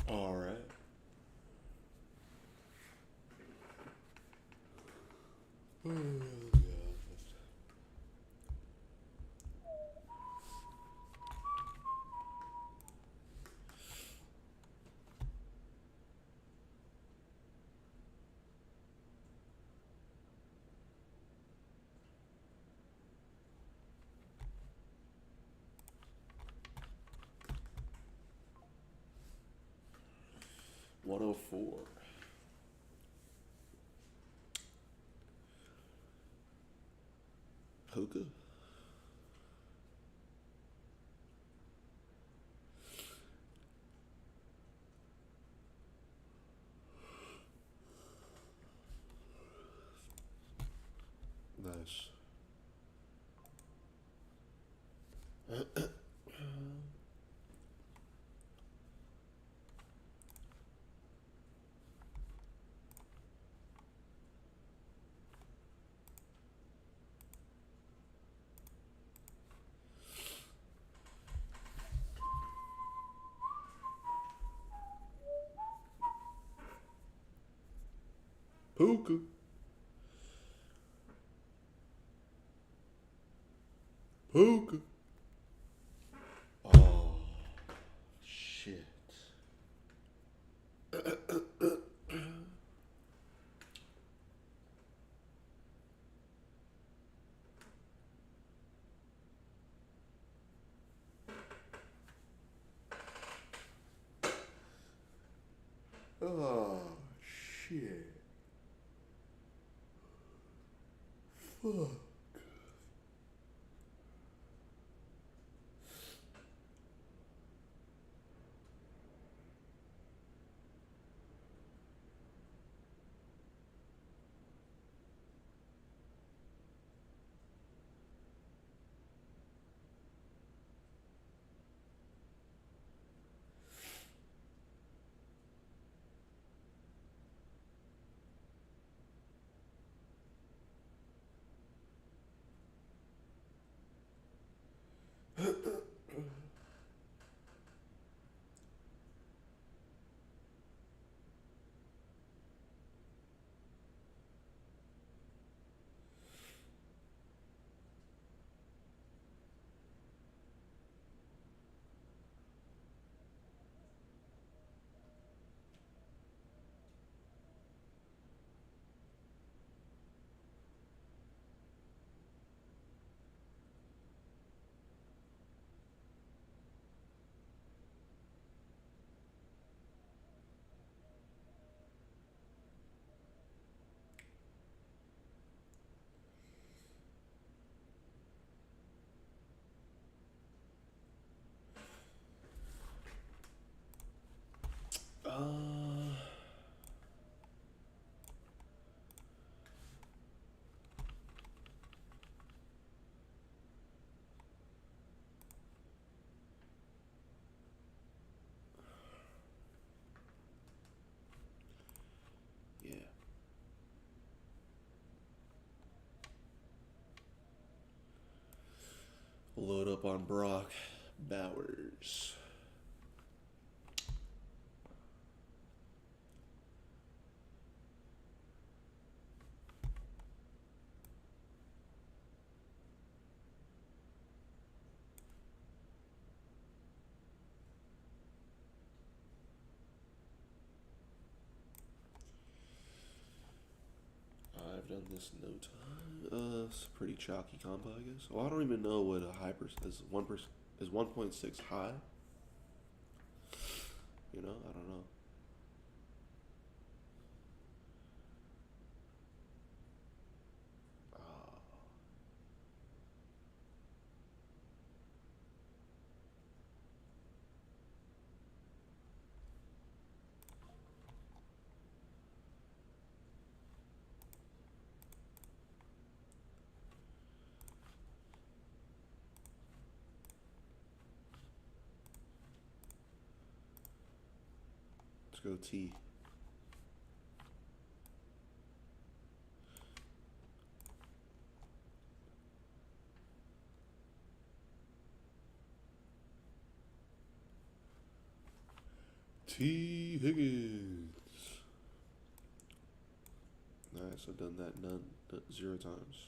All right. Oh, God. 104. Hookah. Nice. Hookah. Hookah. Oh, shit. Oh, shit. Fuck. Uh, yeah. Load up on Brock Bowers. I've done this in no time. It's a pretty chalky combo, I guess. Well, I don't even know what a high percent is. 1% is 1.6 high. You know, I don't know. Uh, let's go T. T. Higgins. Nice, I've done that 0 times.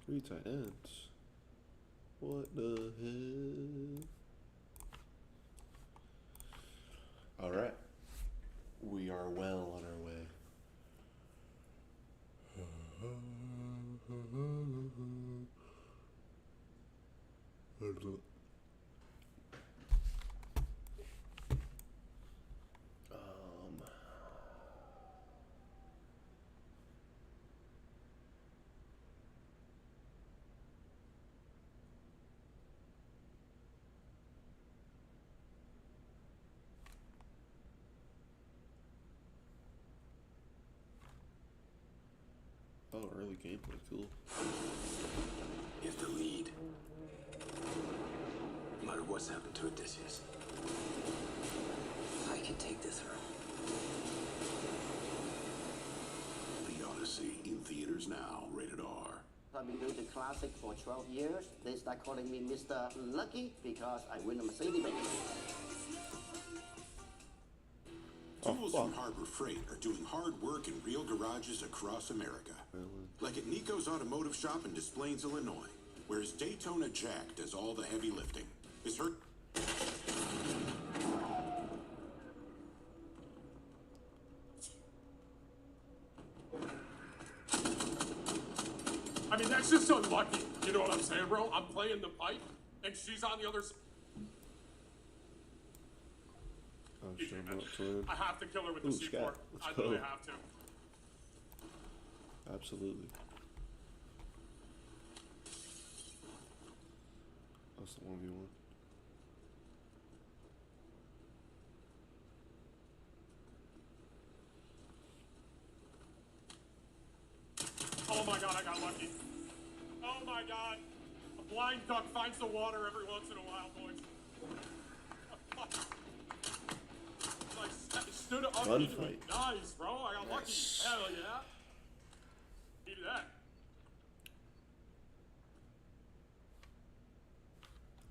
Three tight ends. What the hell? All right. We are well on our way. Oh, early gameplay, cool. You have to lead. No matter what's happened to Odysseus. I can take this room. The Odyssey in theaters now, rated R. I've been doing the classic for 12 years. They start calling me Mr. Lucky because I win a Mercedes-Benz. Tools from Harbor Freight are doing hard work in real garages across America. Like at Nico's Automotive Shop in Des Plaines, Illinois, where his Daytona Jack does all the heavy lifting. His hurt... I mean, that's just unlucky. You know what I'm saying, bro? I'm playing the pipe, and she's on the other side. Oh, shit, I'm not twin. I have to kill her with the Ooh, C4. I go. really have to. Absolutely. That's the 1v1. Oh my god, I got lucky. Oh my god. A blind duck finds the water every once in a while, boys. I stood up Fun into fight. it. Nice, bro. I got lucky. Nice. Hell yeah. Needed that.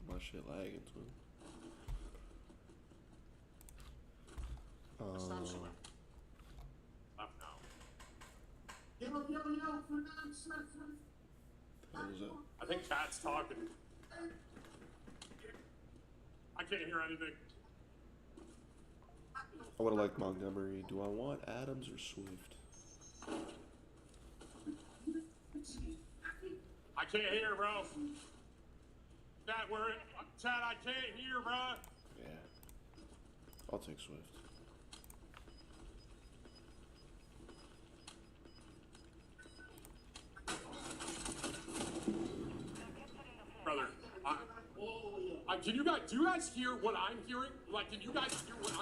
My shit lagging, twin. Stop showing. Up now. What was that? I think Cat's talking. I can't hear anything. I would have liked Montgomery. Do I want Adams or Swift? I can't hear, bro. Chat, I can't hear, bro. Yeah. I'll take Swift. Brother, do you guys hear what I'm hearing? Like, can you guys hear what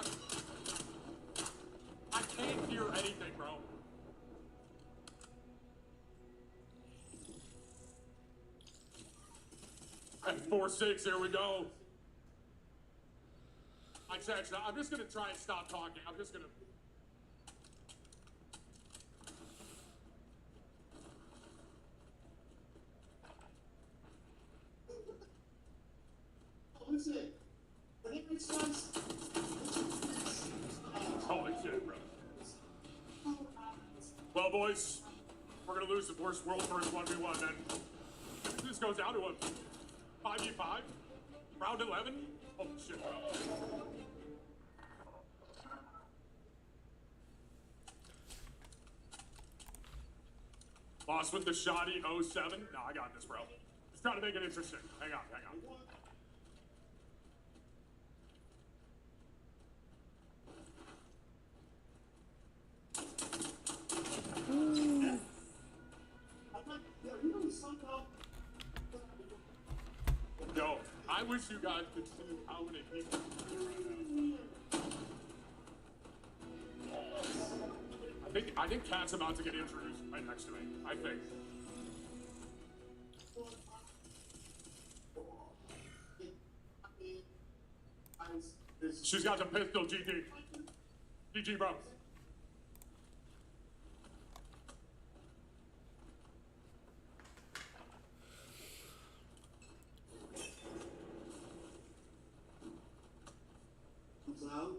I can't hear anything, bro. At 4-6, here we go. I'm just gonna try and stop talking. I'm just gonna. Holy shit, bro. Well, boys, we're gonna lose the worst world first 1v1 then. This goes down to a 5v5? Round 11? Holy shit, bro. Lost with the shoddy 07? No, I got this, bro. Just trying to make it interesting. Hang on. Yo, I wish you guys could see how many people are here right now. I think Cat's about to get introduced right next to me. I think. She's got the pistol, GG. GG, bro. out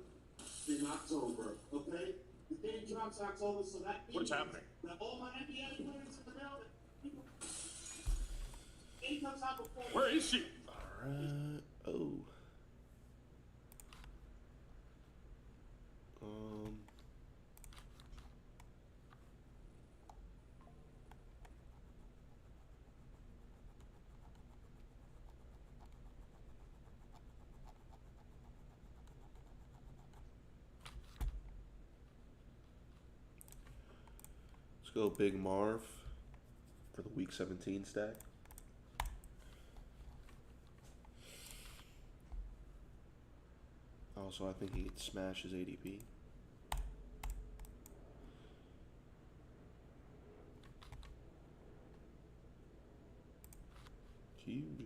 in October, okay? The game drops October, so that What is happening? that all my NBA players in the building. Game comes out before. Where is she? Alright. Oh. Let's go Big Marv for the Week 17 stack. Also, I think he could smash his ADP. QJ.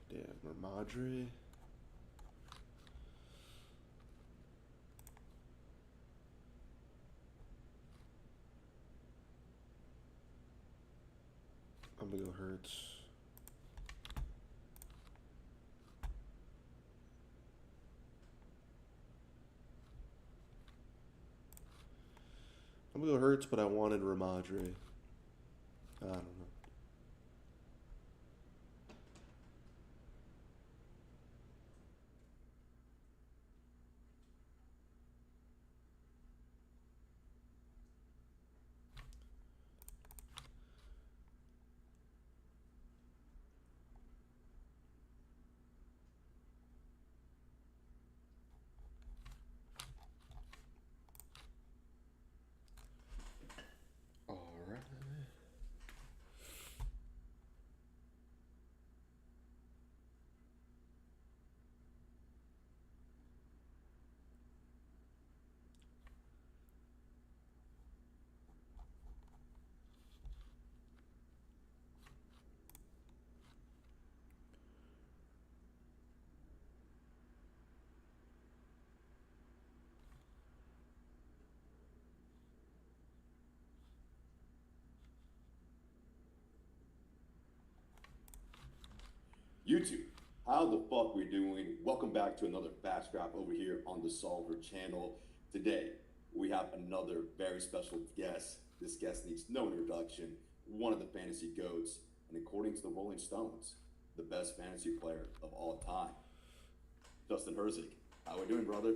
Damn, Ramadre. I'm gonna go Hurts. I'm gonna go Hurts, but I wanted Ramadre. I don't know. Alright. YouTube, how the fuck we doing? Welcome back to another Fast Scrap over here on the Solver channel. Today, we have another very special guest. This guest needs no introduction. One of the fantasy goats, and according to the Rolling Stones, the best fantasy player of all time. Justin Herzig, how we doing, brother?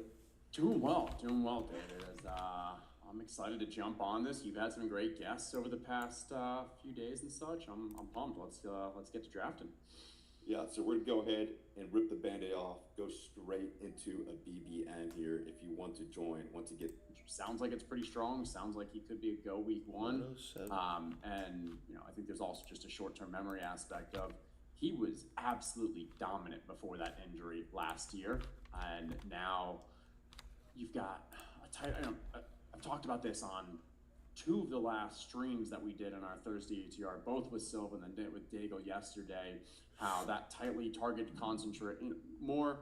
Doing well, David. I'm excited to jump on this. You've had some great guests over the past few days and such. I'm pumped. Let's get to drafting. Yeah, so we're gonna go ahead and rip the Band-Aid off, go straight into a BBN here. If you want to join, want to get, sounds like it's pretty strong. Sounds like he could be a go week one. 107. And I think there's also just a short-term memory aspect of he was absolutely dominant before that injury last year, and now you've got a tight. I've talked about this on two of the last streams that we did on our Thursday ATR, both with Silva and then with Dago yesterday, how that more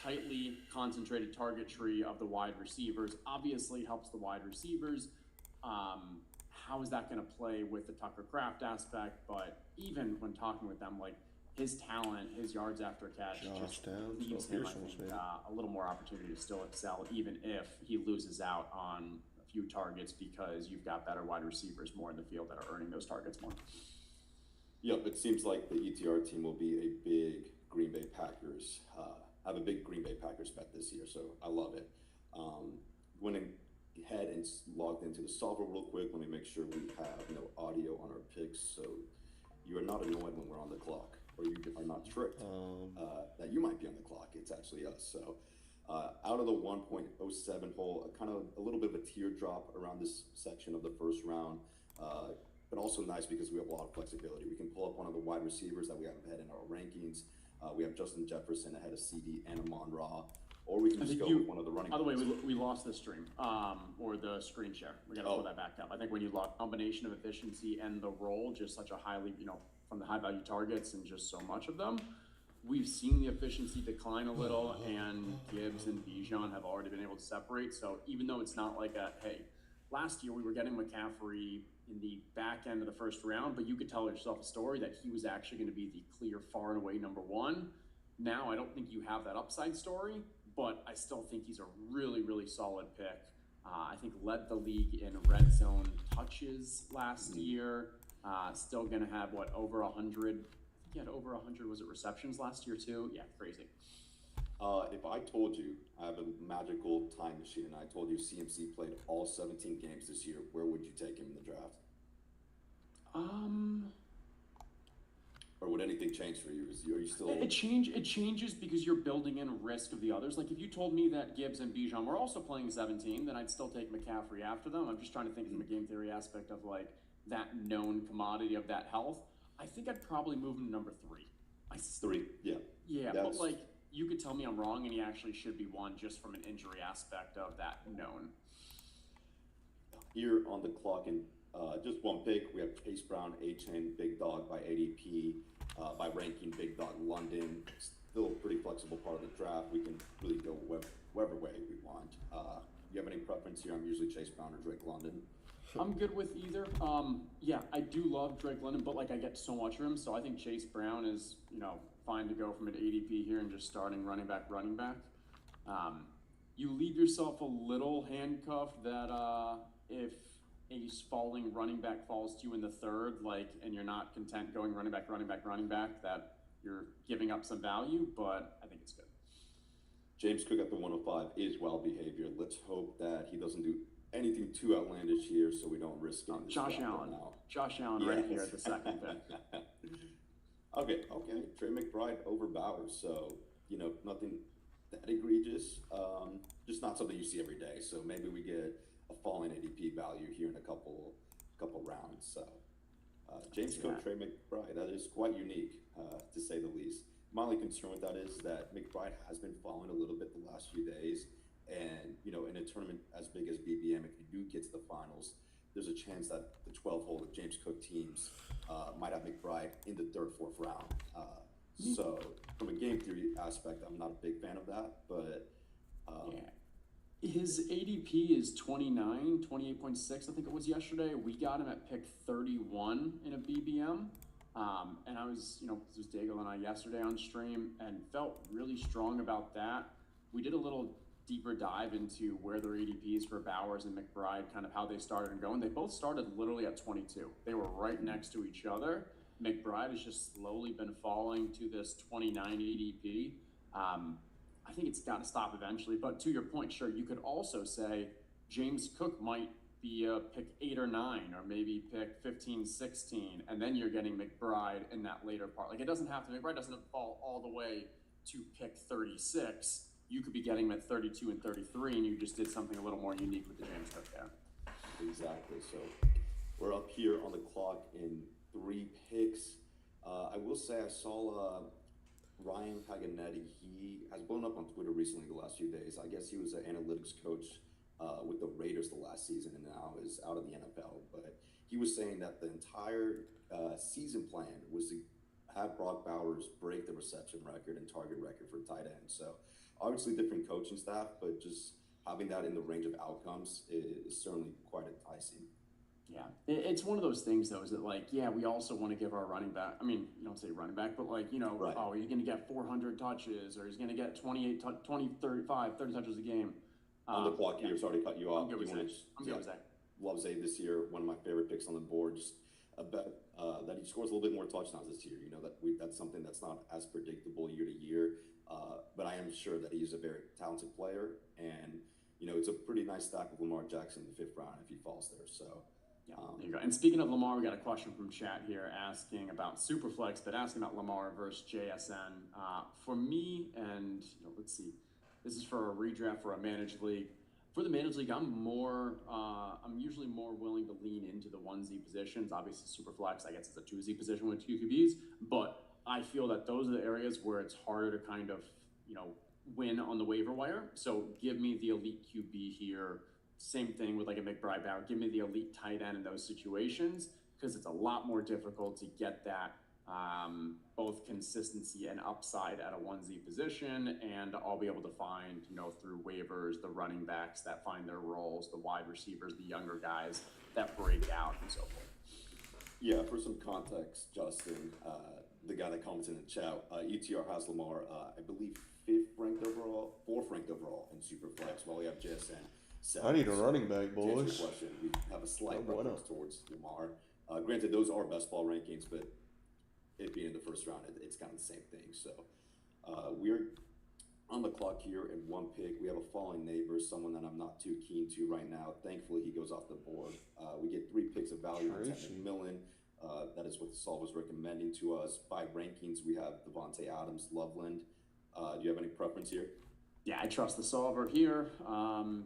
tightly concentrated target tree of the wide receivers obviously helps the wide receivers. How is that going to play with the Tucker Craft aspect? But even when talking with them, like his talent, his yards after catch just leaves him, I think, a little more opportunity to still excel, even if he loses out on a few targets because you've got better wide receivers more in the field that are earning those targets more. Yep, it seems like the ETR team will be a big Green Bay Packers, have a big Green Bay Packers bet this year, so I love it. Went ahead and logged into the solver real quick. Let me make sure we have no audio on our picks, so you are not annoyed when we're on the clock, or you are not tricked that you might be on the clock. It's actually us. So out of the 1.07 hole, kind of a little bit of a teardrop around this section of the first round, but also nice because we have a lot of flexibility. We can pull up one of the wide receivers that we have ahead in our rankings. We have Justin Jefferson ahead of CD and Amon-Ra. or we can I just think go with one of the running By the way, backs. we lost the stream, or the screen share. We got to pull that back up. I think when you lock combination of efficiency and the roll, just such a highly, from the high value targets and just so much of them, we've seen the efficiency decline a little, and Gibbs and Bijan have already been able to separate. So even though it's not like last year we were getting McCaffrey in the back end of the first round, but you could tell yourself a story that he was actually going to be the clear, far and away number one. Now, I don't think you have that upside story, but I still think he's a really, really solid pick. I think led the league in red zone touches last year. Still going to have, over 100? He had over 100, was it receptions last year too? Yeah, crazy. If I told you I have a magical time machine and I told you CMC played all 17 games this year, where would you take him in the draft? Or would anything change for you? Are you still? It changes because you're building in risk of the others. Like if you told me that Gibbs and Bijan were also playing 17, then I'd still take McCaffrey after them. I'm just trying to think from a game theory aspect of that known commodity of that health. I think I'd probably move him to number 3. 3, yeah. Yeah, but you could tell me I'm wrong, and he actually should be 1 just from an injury aspect of that known. Here on the clock, and just one pick, we have Chase Brown, A-Chain, Big Dog by ADP, by ranking Big Dog London. Still a pretty flexible part of the draft. We can really go wherever way we want. You have any preference here? I'm usually Chase Brown or Drake London. I'm good with either. Yeah, I do love Drake London, but I get so much of him, so I think Chase Brown is, fine to go from an ADP here and just starting running back. You leave yourself a little handcuffed that if a falling running back falls to you in the 3rd, and you're not content going running back, that you're giving up some value, but I think it's good. James Cook at the 105 is wild behavior. Let's hope that he doesn't do anything too outlandish here so we don't risk it. Josh Allen. Josh Allen right here at the 2nd pick. Okay. Trey McBride over Bowers. So, nothing that egregious. Just not something you see every day. So maybe we get a falling ADP value here in a couple rounds. So James Cook, Trey McBride, that is quite unique, to say the least. My only concern with that is that McBride has been falling a little bit the last few days. And, in a tournament as big as BBM, if you do get to the finals, there's a chance that the 12-hole of James Cook teams might have McBride in the 3rd, 4th round. So from a game theory aspect, I'm not a big fan of that, but his ADP is 28.6, I think it was yesterday. We got him at pick 31 in a BBM. And I was, this was Daigle and I yesterday on stream and felt really strong about that. We did a little deeper dive into where their ADPs for Bowers and McBride, kind of how they started and going. They both started literally at 22. They were right next to each other. McBride has just slowly been falling to this 29 ADP. I think it's got to stop eventually. But to your point, sure, you could also say James Cook might be a pick 8 or 9, or maybe pick 15, 16, and then you're getting McBride in that later part. It doesn't have to, McBride doesn't fall all the way to pick 36. You could be getting him at 32 and 33, and you just did something a little more unique with the James Cook there. Exactly. So we're up here on the clock in 3 picks. I will say I saw Ryan Paganetti. He has blown up on Twitter recently the last few days. I guess he was an analytics coach with the Raiders the last season and now is out of the NFL. But he was saying that the entire season plan was to have Brock Bowers break the reception record and target record for tight end. So obviously different coaching staff, but just having that in the range of outcomes is certainly quite enticing. Yeah, it's one of those things, though, is that, we also want to give our running back, I mean, you don't say running back, but, right. Oh, he's going to get 400 touches, or he's going to get 20, 35, 30 touches a game. On the clock here, sorry to cut you off. I'm good with Zay. Love Zay this year, one of my favorite picks on the board. Just a bet that he scores a little bit more touchdowns this year. That's something that's not as predictable year to year, but I am sure that he's a very talented player, and, it's a pretty nice stack with Lamar Jackson in the 5th round if he falls there, so... Yeah, there you go. And speaking of Lamar, we got a question from chat here asking about Superflex, but asking about Lamar versus JSN. For me, and let's see, this is for a redraft for a managed league. For the managed league, I'm usually more willing to lean into the 1Z positions. Obviously, Superflex, I guess it's a 2Z position with 2 QBs, but I feel that those are the areas where it's harder to kind of, win on the waiver wire. So give me the elite QB here. Same thing with like a McBride Bauer. Give me the elite tight end in those situations, because it's a lot more difficult to get that both consistency and upside at a 1Z position. And I'll be able to find, through waivers, the running backs that find their roles, the wide receivers, the younger guys that break out, and so forth. Yeah, for some context, Justin, the guy that commented in the chat, ETR has Lamar, I believe, 4th ranked overall in Superflex, while we have JSN 7th. I need a running back, To answer boys. your question, we have a slight Oh, preference towards Lamar. Granted, those are best ball rankings, but it being in the first round, it's kind of the same thing. So we're on the clock here in 1 pick. We have a falling neighbor, someone that I'm not too keen to right now. Thankfully, he goes off the board. We get 3 picks of value on 10 McMillan. That is what the solve was recommending to us. By rankings, we have Devontae Adams, Loveland. Do you have any preference here? Yeah, I trust the solver here.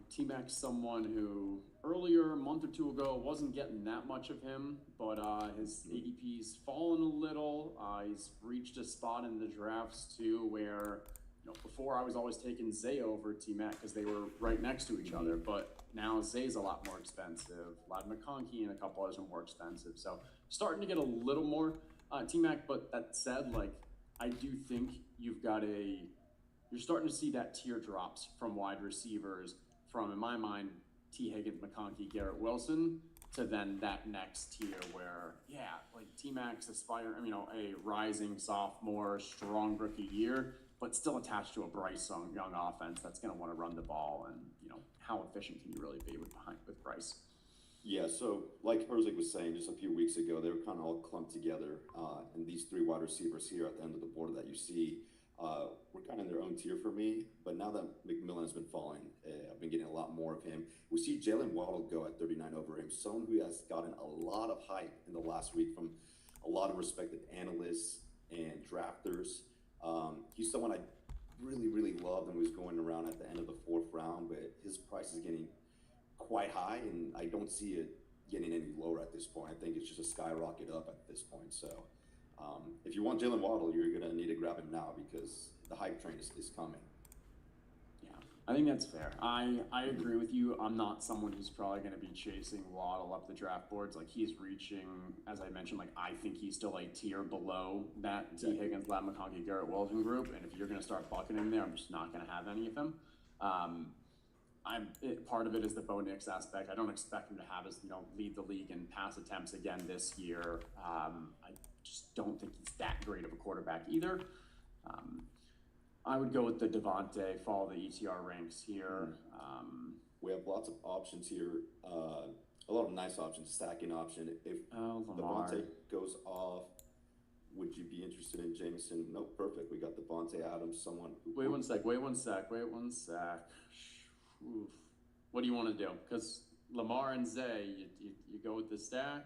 T-Mac's someone who earlier, a month or two ago, wasn't getting that much of him, but his ADP's fallen a little. He's reached a spot in the drafts too where, before I was always taking Zay over T-Mac because they were right next to each other, but now Zay's a lot more expensive. Lad McConkey and a couple others are more expensive. So starting to get a little more T-Mac, but that said, I do think you're starting to see that tier drops from wide receivers from, in my mind, T. Higgins, McConkey, Garrett Wilson, to then that next tier where, T-Mac's a rising sophomore, strong rookie year, but still attached to a Bryce Young offense that's going to want to run the ball. And, how efficient can you really be with Bryce? Yeah, so like Herzig was saying just a few weeks ago, they were kind of all clumped together. And these 3 wide receivers here at the end of the board that you see, were kind of in their own tier for me. But now that McMillan has been falling, I've been getting a lot more of him. We see Jalen Waddle go at 39 over him, someone who has gotten a lot of hype in the last week from a lot of respected analysts and drafters. He's someone I really, really loved and was going around at the end of the 4th round, but his price is getting quite high, and I don't see it getting any lower at this point. I think it's just a skyrocket up at this point. So if you want Jalen Waddle, you're going to need to grab him now because the hype train is coming. Yeah, I think that's fair. I agree with you. I'm not someone who's probably going to be chasing Waddle up the draft boards. He's reaching, as I mentioned, I think he's still a tier below that T. Higgins, Lad McConkey, Garrett Wilson group. And if you're going to start bucketing him there, I'm just not going to have any of him. Part of it is the Bo Nix aspect. I don't expect him to have his, lead the league in pass attempts again this year. I just don't think he's that great of a quarterback either. I would go with the Devontae, follow the ETR ranks here. We have lots of options here. A lot of nice options, stacking option. If Devontae goes off, would you be interested in Jameson? Nope, perfect. We got Devontae Adams, someone who... Wait one sec. Oof. What do you want to do? Because Lamar and Zay, you go with the stack?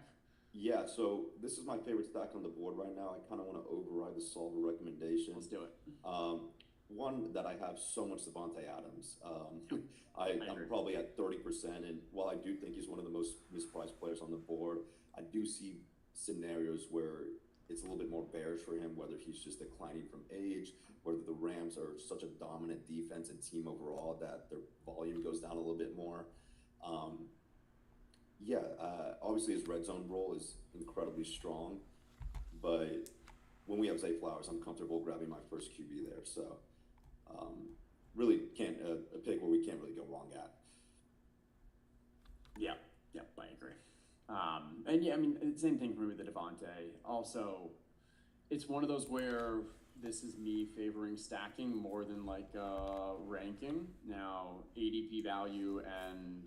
Yeah, so this is my favorite stack on the board right now. I kind of want to override the solver recommendation. Let's do it. One that I have so much Devontae Adams. I'm probably at 30%, and while I do think he's one of the most mispriced players on the board, I do see scenarios where it's a little bit more bearish for him, whether he's just declining from age, whether the Rams are such a dominant defense and team overall that their volume goes down a little bit more. Obviously his red zone role is incredibly strong, but when we have Zay Flowers, I'm comfortable grabbing my first QB there. So really can't a pick where we can't really go wrong at. Yeah, I agree. Same thing for me with the Devontae. Also, it's one of those where this is me favoring stacking more than ranking. Now, ADP value and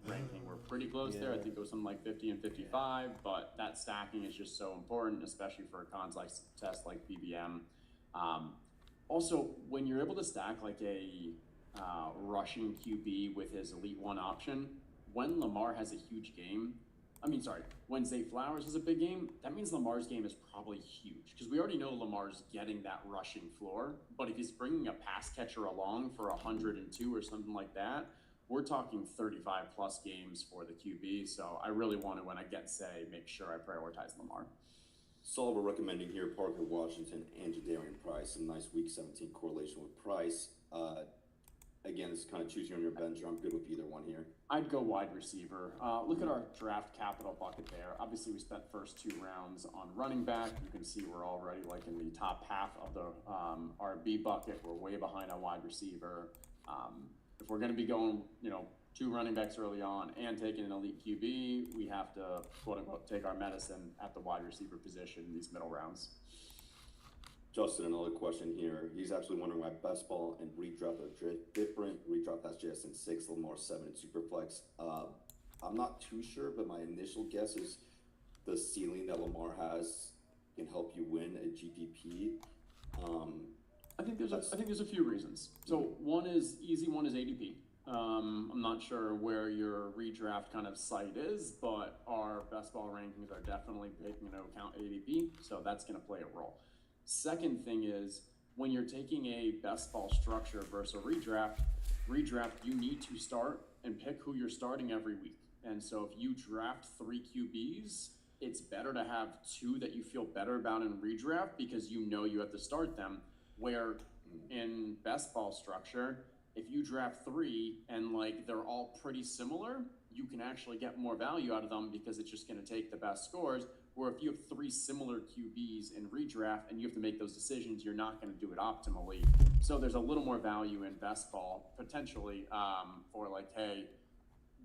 ranking were pretty close there. I think it was something like 50 and 55, but that stacking is just so important, especially for a contest test like PBM. Also, when you're able to stack a rushing QB with his Elite 1 option, when Lamar has a huge game, when Zay Flowers has a big game, that means Lamar's game is probably huge because we already know Lamar's getting that rushing floor. But if he's bringing a pass catcher along for 102 or something like that, we're talking 35 plus games for the QB. So I really want to, when I get Zay, make sure I prioritize Lamar. So we're recommending here Parker Washington and Jadarian Price. A nice week 17 correlation with Price. Again, it's kind of choose your own adventure. I'm good with either one here. I'd go wide receiver. Look at our draft capital bucket there. Obviously, we spent first 2 rounds on running back. You can see we're already like in the top half of the RB bucket. We're way behind on wide receiver. If we're going to be going, 2 running backs early on and taking an elite QB, we have to quote unquote take our medicine at the wide receiver position in these middle rounds. Justin, another question here. He's actually wondering why best ball and redraft are different. Redraft has Jason 6, Lamar 7, and Superflex. I'm not too sure, but my initial guess is the ceiling that Lamar has can help you win a GPP. I think there's a few reasons. So one is easy. One is ADP. I'm not sure where your redraft kind of site is, but our best ball rankings are definitely taking into account ADP, so that's going to play a role. Second thing is when you're taking a best ball structure versus a redraft, you need to start and pick who you're starting every week. And so if you draft 3 QBs, it's better to have 2 that you feel better about in redraft because you know you have to start them. Where in best ball structure, if you draft 3 and like they're all pretty similar, you can actually get more value out of them because it's just going to take the best scores. Where if you have 3 similar QBs in redraft and you have to make those decisions, you're not going to do it optimally. So there's a little more value in best ball potentially for like, hey,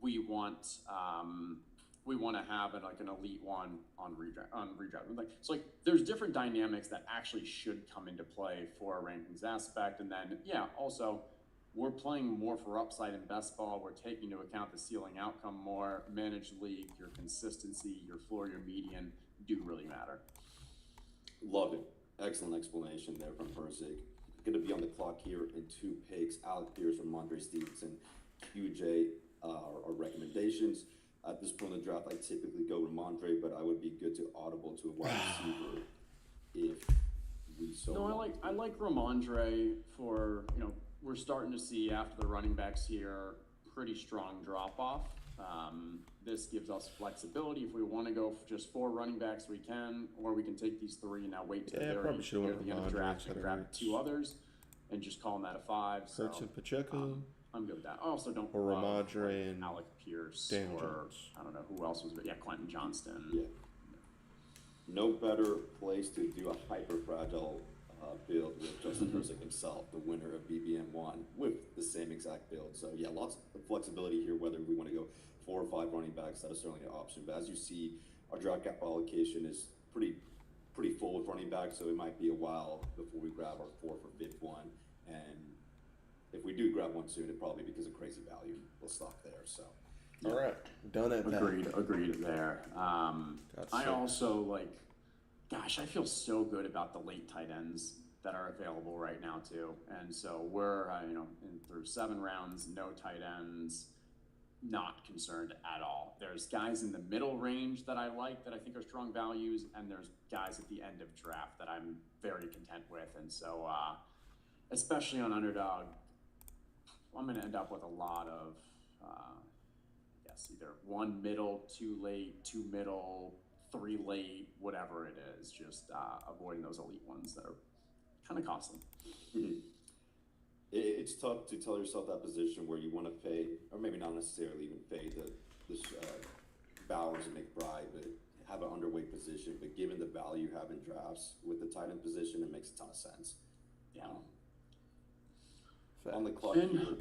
we want to have like an elite one on redraft. Like there's different dynamics that actually should come into play for a rankings aspect. And then also we're playing more for upside in best ball. We're taking into account the ceiling outcome more. Managed league, your consistency, your floor, your median do really matter. Love it. Excellent explanation there from Persig. Going to be on the clock here in 2 picks. Alec Pierce from Mondre Stevenson. QJ are recommendations. At this point in the draft, I typically go Ramondre, but I would be good to audible to a wide receiver if we so. No, I like Ramondre for we're starting to see after the running backs here pretty strong drop off. This gives us flexibility. If we want to go for just 4 running backs, we can, or we can take these 3 and now wait till they're at the end of the draft and grab 2 others and just call them that a 5. Hurts and Pacheco. I'm good with that. I also don't or Ramondre and Alec Pierce Daniel or Jones. I don't know who else was, but Quentin Johnston. Yeah. No better place to do a hyper fragile build with Justin Persig himself, the winner of BBM1, with the same exact build. So lots of flexibility here, whether we want to go 4 or 5 running backs, that is certainly an option. But as you see, our draft cap allocation is pretty full with running backs, so it might be a while before we grab our 4th or 5th one. And if we do grab one soon, it probably because of crazy value, we'll stop there. So all right, done at that. Agreed there. I also I feel so good about the late tight ends that are available right now too. And so we're through 7 rounds, no tight ends, not concerned at all. There's guys in the middle range that I like that I think are strong values, and there's guys at the end of draft that I'm very content with. And so especially on underdog, I'm going to end up with a lot of either 1 middle, 2 late, 2 middle, 3 late, whatever it is, just avoiding those elite ones that are kind of costly. Mm-hmm. It's tough to tell yourself that position where you want to fade, or maybe not necessarily even fade the Bowers and McBride, but have an underweight position. But given the value you have in drafts with the tight end position, it makes a ton of sense. Yeah. On the clock here.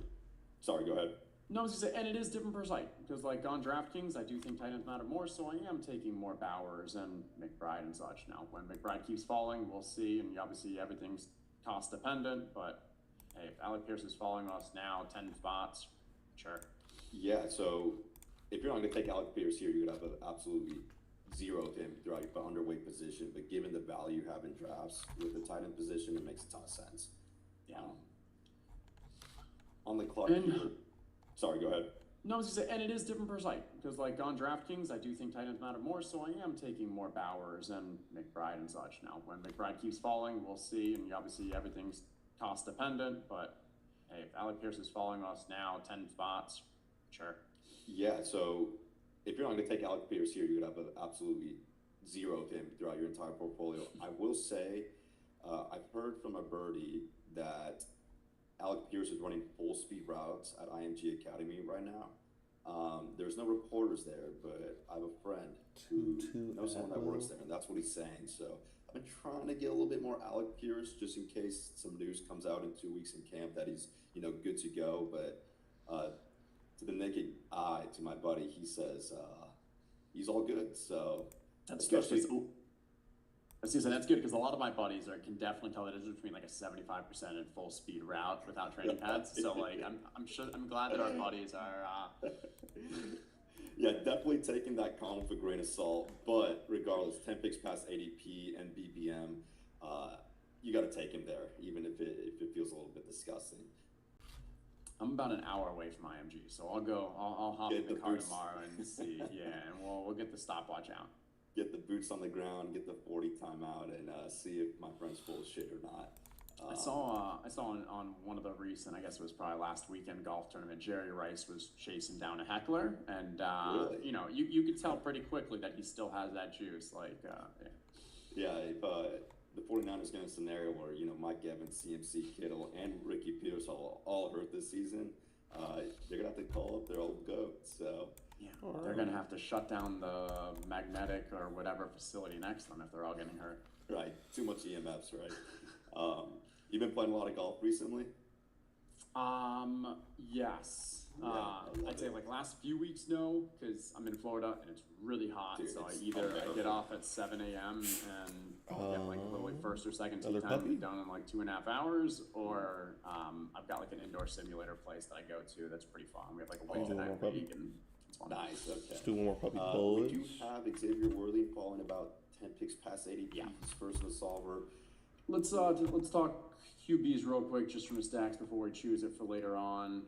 Sorry, go ahead. No, I was going to say, and it is different per site, because on DraftKings, I do think tight ends matter more, so I am taking more Bowers and McBride and such. Now, when McBride keeps falling, we'll see, and obviously everything's cost dependent, but hey, if Alec Pierce is following us now, 10 spots, sure. Yeah, so if you're not going to take Alec Pierce here, you're going to have absolutely 0 of him throughout your underweight position, but given the value you have in drafts with the tight end position, it makes a ton of sense. Yeah. On the clock here. Sorry, go ahead. No, I was going to say, and it is different per site, because on DraftKings, I do think tight ends matter more, so I am taking more Bowers and McBride and such. Now, when McBride keeps falling, we'll see, and obviously everything's cost dependent, but hey, if Alec Pierce is following us now, 10 spots, sure. Yeah, so if you're not going to take Alec Pierce here, you're going to have absolutely zero of him throughout your entire portfolio. I will say, I've heard from a birdie that Alec Pierce is running full speed routes at IMG Academy right now. There's no reporters there, but I have a friend who knows someone that works there, and that's what he's saying. So I've been trying to get a little bit more Alec Pierce just in case some news comes out in 2 weeks in camp that he's, good to go. But to the naked eye, to my buddy, he says he's all good. So that's especially. I was gonna say that's good because a lot of my buddies can definitely tell the difference between like a 75% and full speed route without training pads. So like I'm glad that our buddies are. Yeah, definitely taking that comment with a grain of salt. But regardless, 10 picks past ADP and BBM, you got to take him there, even if it feels a little bit disgusting. I'm about an hour away from IMG, so I'll hop in the car tomorrow and see. Yeah, and we'll get the stopwatch out. Get the boots on the ground, get the 40 timeout, and see if my friend's full of shit or not. I saw on one of the recent, I guess it was probably last weekend golf tournament, Jerry Rice was chasing down a heckler, and really? you could tell pretty quickly that he still has that juice. Like, yeah, if the 49ers get in a scenario where Mike Evans, CMC, Kittle, and Ricky Pierce all hurt this season, they're gonna have to call up their old goat. So. Yeah, they're going to have to shut down the magnetic or whatever facility next to them if they're all getting hurt. Right, too much EMFs, right? You've been playing a lot of golf recently? Yes. Yeah, I'd say like last few weeks, no, because I'm in Florida and it's really hot. Dude, so I get off at 7 a.m. and I'll get like literally first or second tee time done in like 2.5 hours, or I've got like an indoor simulator place that I go to that's pretty fun. We have like a Wednesday night league and it's fun. Nice, okay. Let's do one more puppy We do have Xavier Worthy falling about 10 picks past ADP. Yeah. He's first in the solver. Let's talk QBs real quick, just from the stacks before we choose it for later on.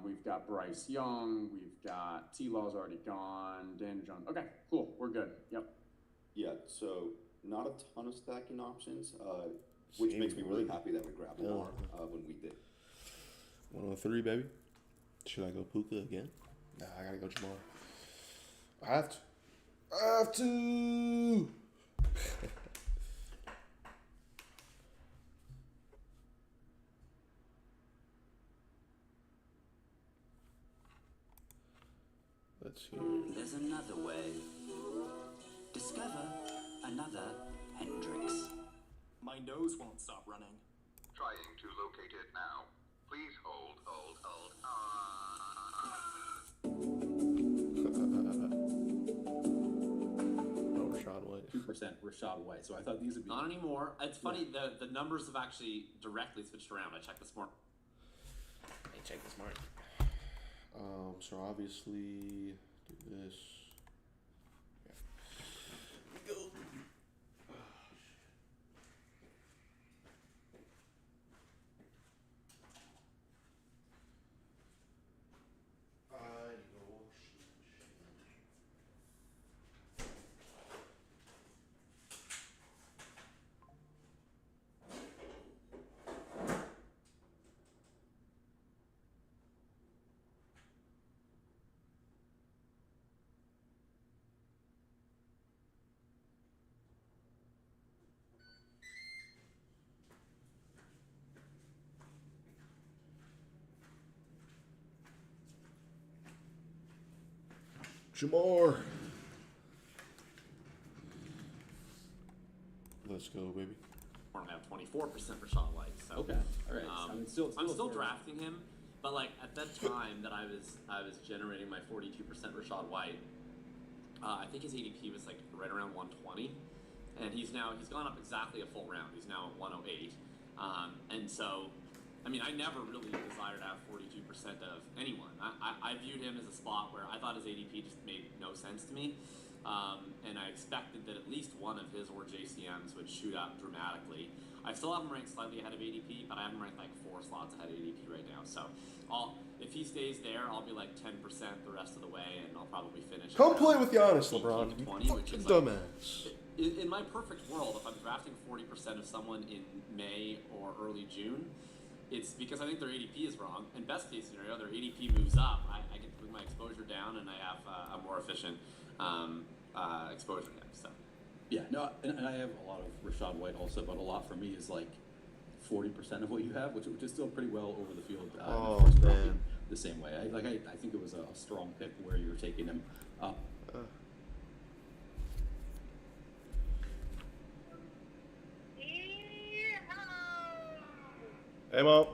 We've got Bryce Young. We've got T-Law's already gone. Dan Jones. Okay, cool. We're good. Yep. Yeah, so not a ton of stacking options, which makes me really happy that we grabbed Lamar when we did. 103, baby. Should I go Puka again? Nah, I gotta go Jamar. I have to. Let's hear. There's another way. Discover another Hendrix. My nose won't stop running. Trying to locate it now. Please hold. Oh, Rashad White. 2% Rashad White. So I thought these would be. Not anymore. It's funny, the numbers have actually directly switched around. I checked this morning. So obviously do this. Yeah. Go. Jamar. Let's go, baby. We're gonna have 24% Rashad White. So Okay, all right. I'm still drafting him, but like at that time that I was generating my 42% Rashad White, I think his ADP was like right around 120, and he's gone up exactly a full round. He's now at 108, and so. I mean, I never really desired to have 42% of anyone. I viewed him as a spot where I thought his ADP just made no sense to me. And I expected that at least one of his or JCM's would shoot up dramatically. I still have him ranked slightly ahead of ADP, but I have him ranked like 4 slots ahead of ADP right now. So if he stays there, I'll be like 10% the rest of the way, and I'll probably finish. Come play with Giannis, LeBron. 20, which is dumbass. In my perfect world, if I'm drafting 40% of someone in May or early June, it's because I think their ADP is wrong. In best case scenario, their ADP moves up. I can put my exposure down, and I have a more efficient exposure there. So Yeah, no, and I have a lot of Rashad White also, but a lot for me is like 40% of what you have, which is still pretty well over the field. Oh, in the first round, man. the same way. I think it was a strong pick where you were taking him up. Hey, Mom.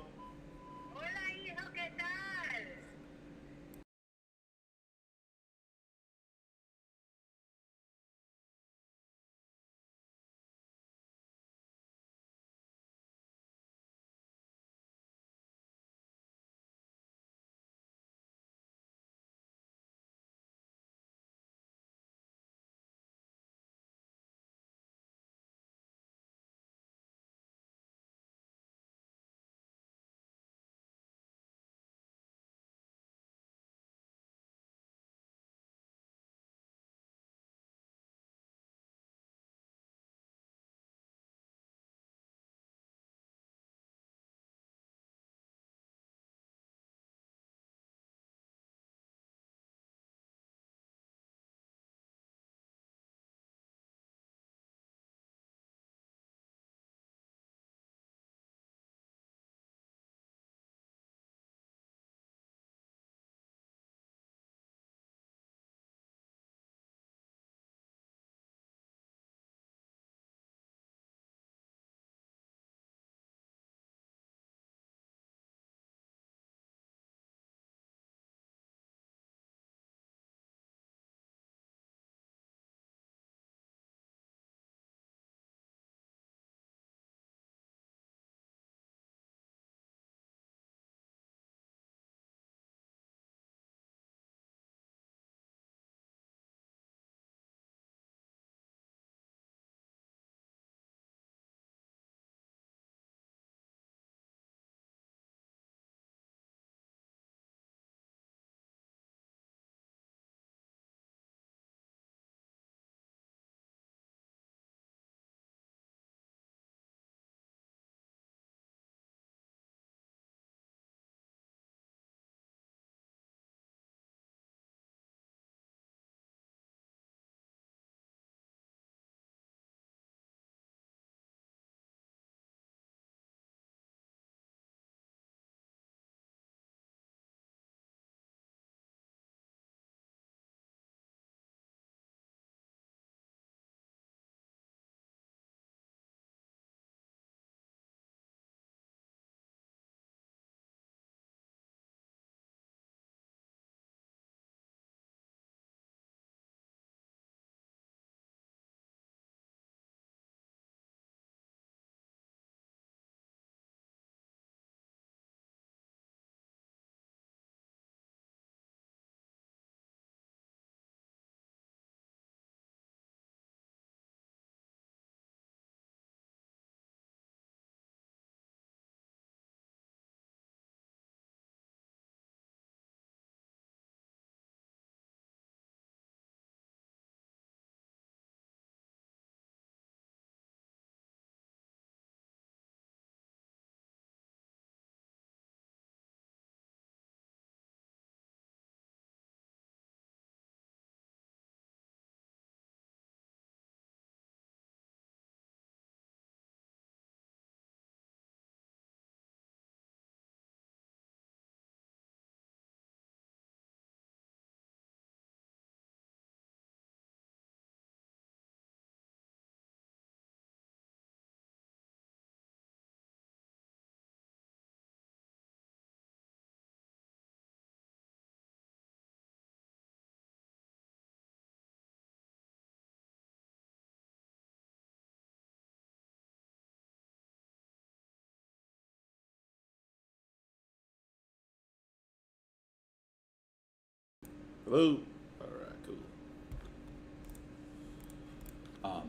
Hello. All right, cool.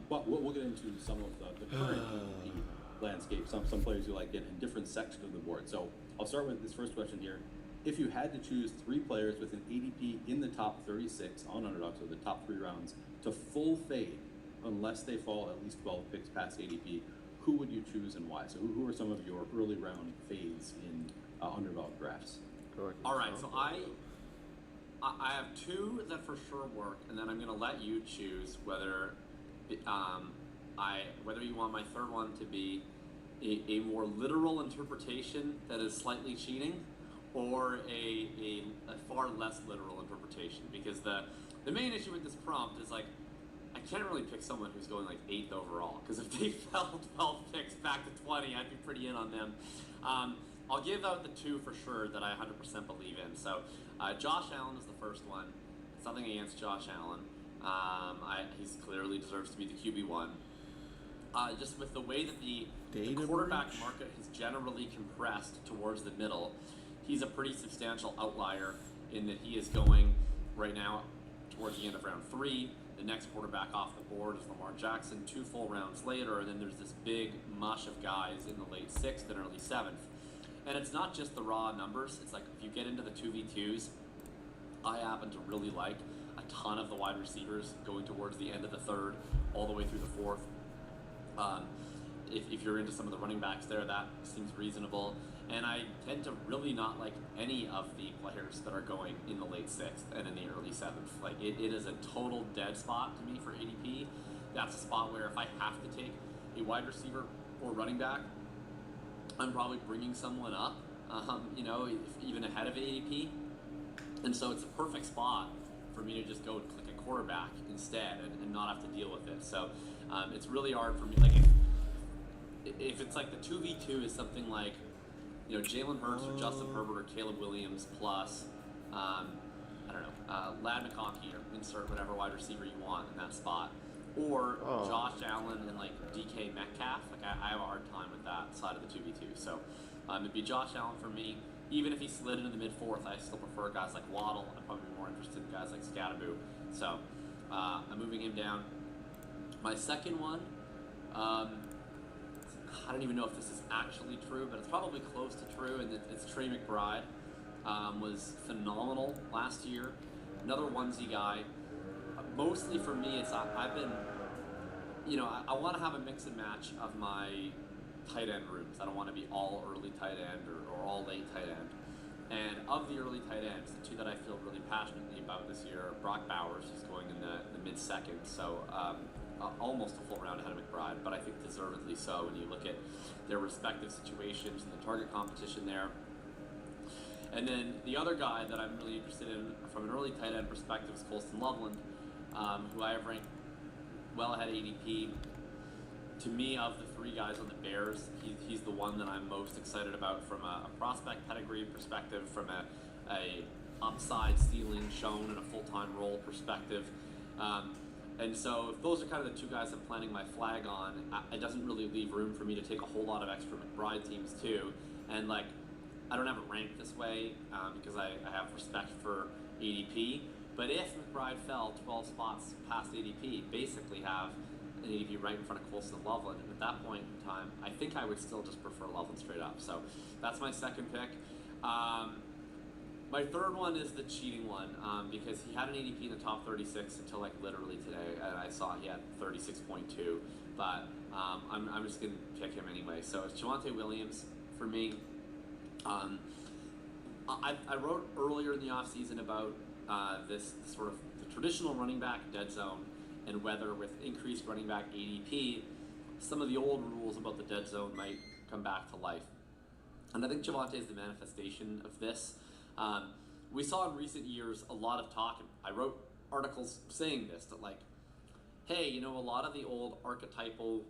But we'll get into some of the current ADP landscape, some players you like in different sections of the board. So I'll start with this first question here. If you had to choose 3 players with an ADP in the top 36 on Underdog, so the top 3 rounds, to full fade unless they fall at least 12 picks past ADP, who would you choose and why? So who are some of your early round fades in Underdog drafts? All right, so I have 2 that for sure work, and then I'm going to let you choose whether Whether you want my third one to be a more literal interpretation that is slightly cheating, or a far less literal interpretation, because the main issue with this prompt is like, I can't really pick someone who's going like 8th overall, because if they fell 12 picks back to 20, I'd be pretty in on them. I'll give out the 2 for sure that I 100% believe in. So Josh Allen is the first one. It's nothing against Josh Allen. He's clearly deserves to be the QB1. Just with the way that the quarterback market has generally compressed towards the middle, he's a pretty substantial outlier in that he is going right now towards the end of round 3. The next quarterback off the board is Lamar Jackson 2 full rounds later, and then there's this big mush of guys in the late 6th and early 7th. And it's not just the raw numbers. It's like if you get into the 2v2s, I happen to really like a ton of the wide receivers going towards the end of the 3rd, all the way through the 4th. If you're into some of the running backs there, that seems reasonable. And I tend to really not like any of the players that are going in the late 6th and in the early 7th. Like, it is a total dead spot to me for ADP. That's a spot where if I have to take a wide receiver or running back, I'm probably bringing someone up, even ahead of ADP. And so it's a perfect spot for me to just go and click a quarterback instead and not have to deal with it. So it's really hard for me. Like, if it's like the 2v2 is something like, Jalen Hurts or Justin Herbert or Caleb Williams plus, Lad McConkey, or insert whatever wide receiver you want in that spot. Or Josh Allen and like DK Metcalf. Like, I have a hard time with that side of the 2v2. So it'd be Josh Allen for me. Even if he slid into the mid-4th, I still prefer guys like Waddle. I'd probably be more interested in guys like Scatterboo. So I'm moving him down. My second one, I don't even know if this is actually true, but it's probably close to true, and it's Trey McBride. Was phenomenal last year. Another onesie guy. Mostly for me, I've been, I want to have a mix and match of my tight end rooms. I don't want to be all early tight end or all late tight end. And of the early tight ends, the 2 that I feel really passionately about this year are Brock Bowers, who's going in the mid-2nd, so almost a full round ahead of McBride, but I think deservedly so when you look at their respective situations and the target competition there. And then the other guy that I'm really interested in from an early tight end perspective is Colston Loveland, who I have ranked well ahead of ADP. To me, of the 3 guys on the Bears, he's the one that I'm most excited about from a prospect pedigree perspective, from a upside ceiling shown in a full-time role perspective. And so if those are kind of the 2 guys I'm planting my flag on, it doesn't really leave room for me to take a whole lot of extra McBride teams too. And like, I don't have it ranked this way because I have respect for ADP. But if McBride fell 12 spots past ADP, basically have an ADP right in front of Colston Loveland. And at that point in time, I think I would still just prefer Loveland straight up. So that's my second pick. My third one is the cheating one because he had an ADP in the top 36 until like literally today, and I saw he had 36.2. But I'm just gonna pick him anyway. So it's Javonte Williams for me. I wrote earlier in the offseason about this sort of the traditional running back dead zone, and whether with increased running back ADP, some of the old rules about the dead zone might come back to life. And I think Javonte is the manifestation of this. We saw in recent years a lot of talk, and I wrote articles saying this, that like, hey, a lot of the old archetypal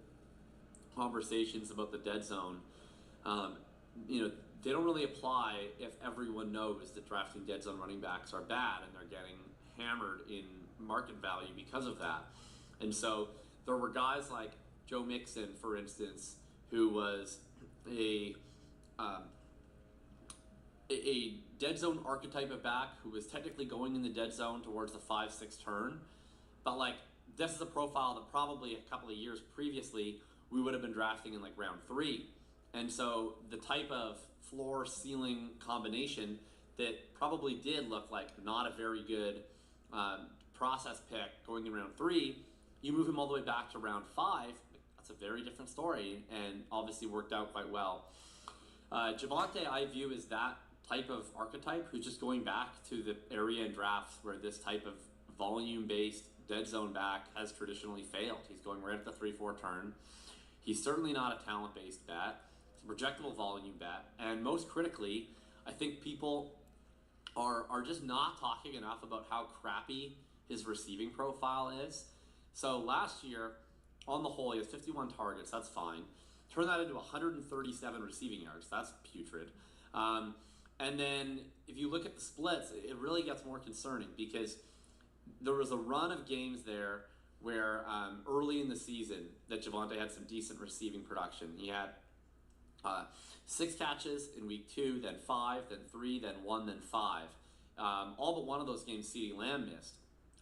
conversations about the dead zone, they don't really apply if everyone knows that drafting dead zone running backs are bad and they're getting hammered in market value because of that. And so there were guys like Joe Mixon, for instance, who was a dead zone archetype of back who was technically going in the dead zone towards the 5-6 turn, but like, this is a profile that probably a couple of years previously we would have been drafting in like round 3. And so the type of floor ceiling combination that probably did look like not a very good process pick going in round 3, you move him all the way back to round 5, that's a very different story, and obviously worked out quite well. Javonte I view as that type of archetype who's just going back to the area in drafts where this type of volume-based dead zone back has traditionally failed. He's going right at the 3-4 turn. He's certainly not a talent-based bet. It's a projectable volume bet. And most critically, I think people are just not talking enough about how crappy his receiving profile is. So last year, on the whole, he has 51 targets. That's fine. Turn that into 137 receiving yards. That's putrid. And then if you look at the splits, it really gets more concerning because there was a run of games there where early in the season that Javonte had some decent receiving production. He had 6 catches in week 2, then 5, then 3, then 1, then 5. All but one of those games CeeDee Lamb missed.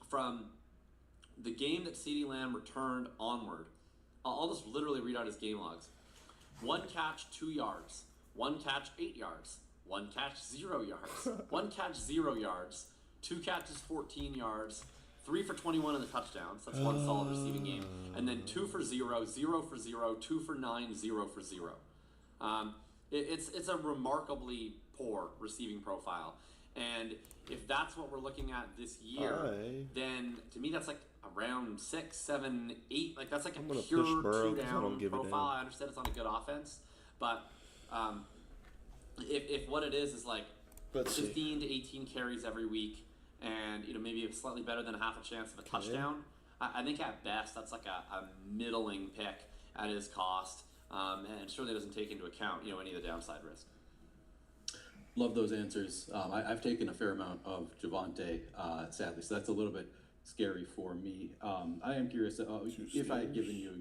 From the game that CeeDee Lamb returned onward, I'll just literally read out his game logs. 1 catch, 2 yards. 1 catch, 8 yards. 1 catch, 0 yards. 1 catch, 0 yards. 2 catches, 14 yards. 3 for 21 in the touchdowns. That's one solid receiving game. And then 2 for 0, 0 for 0, 2 for 9, 0 for 0. It's a remarkably poor receiving profile. And if that's what we're looking at this year, then to me that's like around 6, 7, 8. Like that's like a pure 2-down profile. I understand it's on a good offense, but if what it is like 15 to 18 carries every week, and maybe slightly better than a half a chance of a touchdown, I think at best that's like a middling pick at his cost, and certainly doesn't take into account any of the downside risk. Love those answers. I've taken a fair amount of Javonte, sadly, so that's a little bit scary for me. I am curious if I had given you,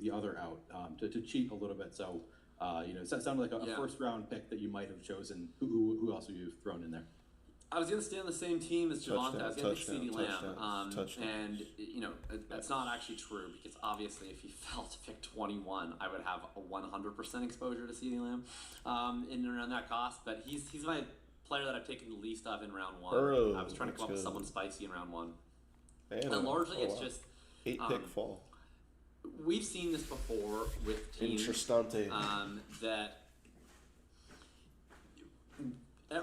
the other out to cheat a little bit. So, it sounded like a first round pick that you might have chosen. Who else have you thrown in there? I was going to stay on the same team as Javonte. I was going to pick CeeDee Lamb. And, that's not actually true because obviously if he fell to pick 21, I would have a 100% exposure to CeeDee Lamb in and around that cost. But he's my player that I've taken the least of in round 1. I was trying to come up with someone spicy in round 1. And largely it's just 8-pick fall. We've seen this before with teams that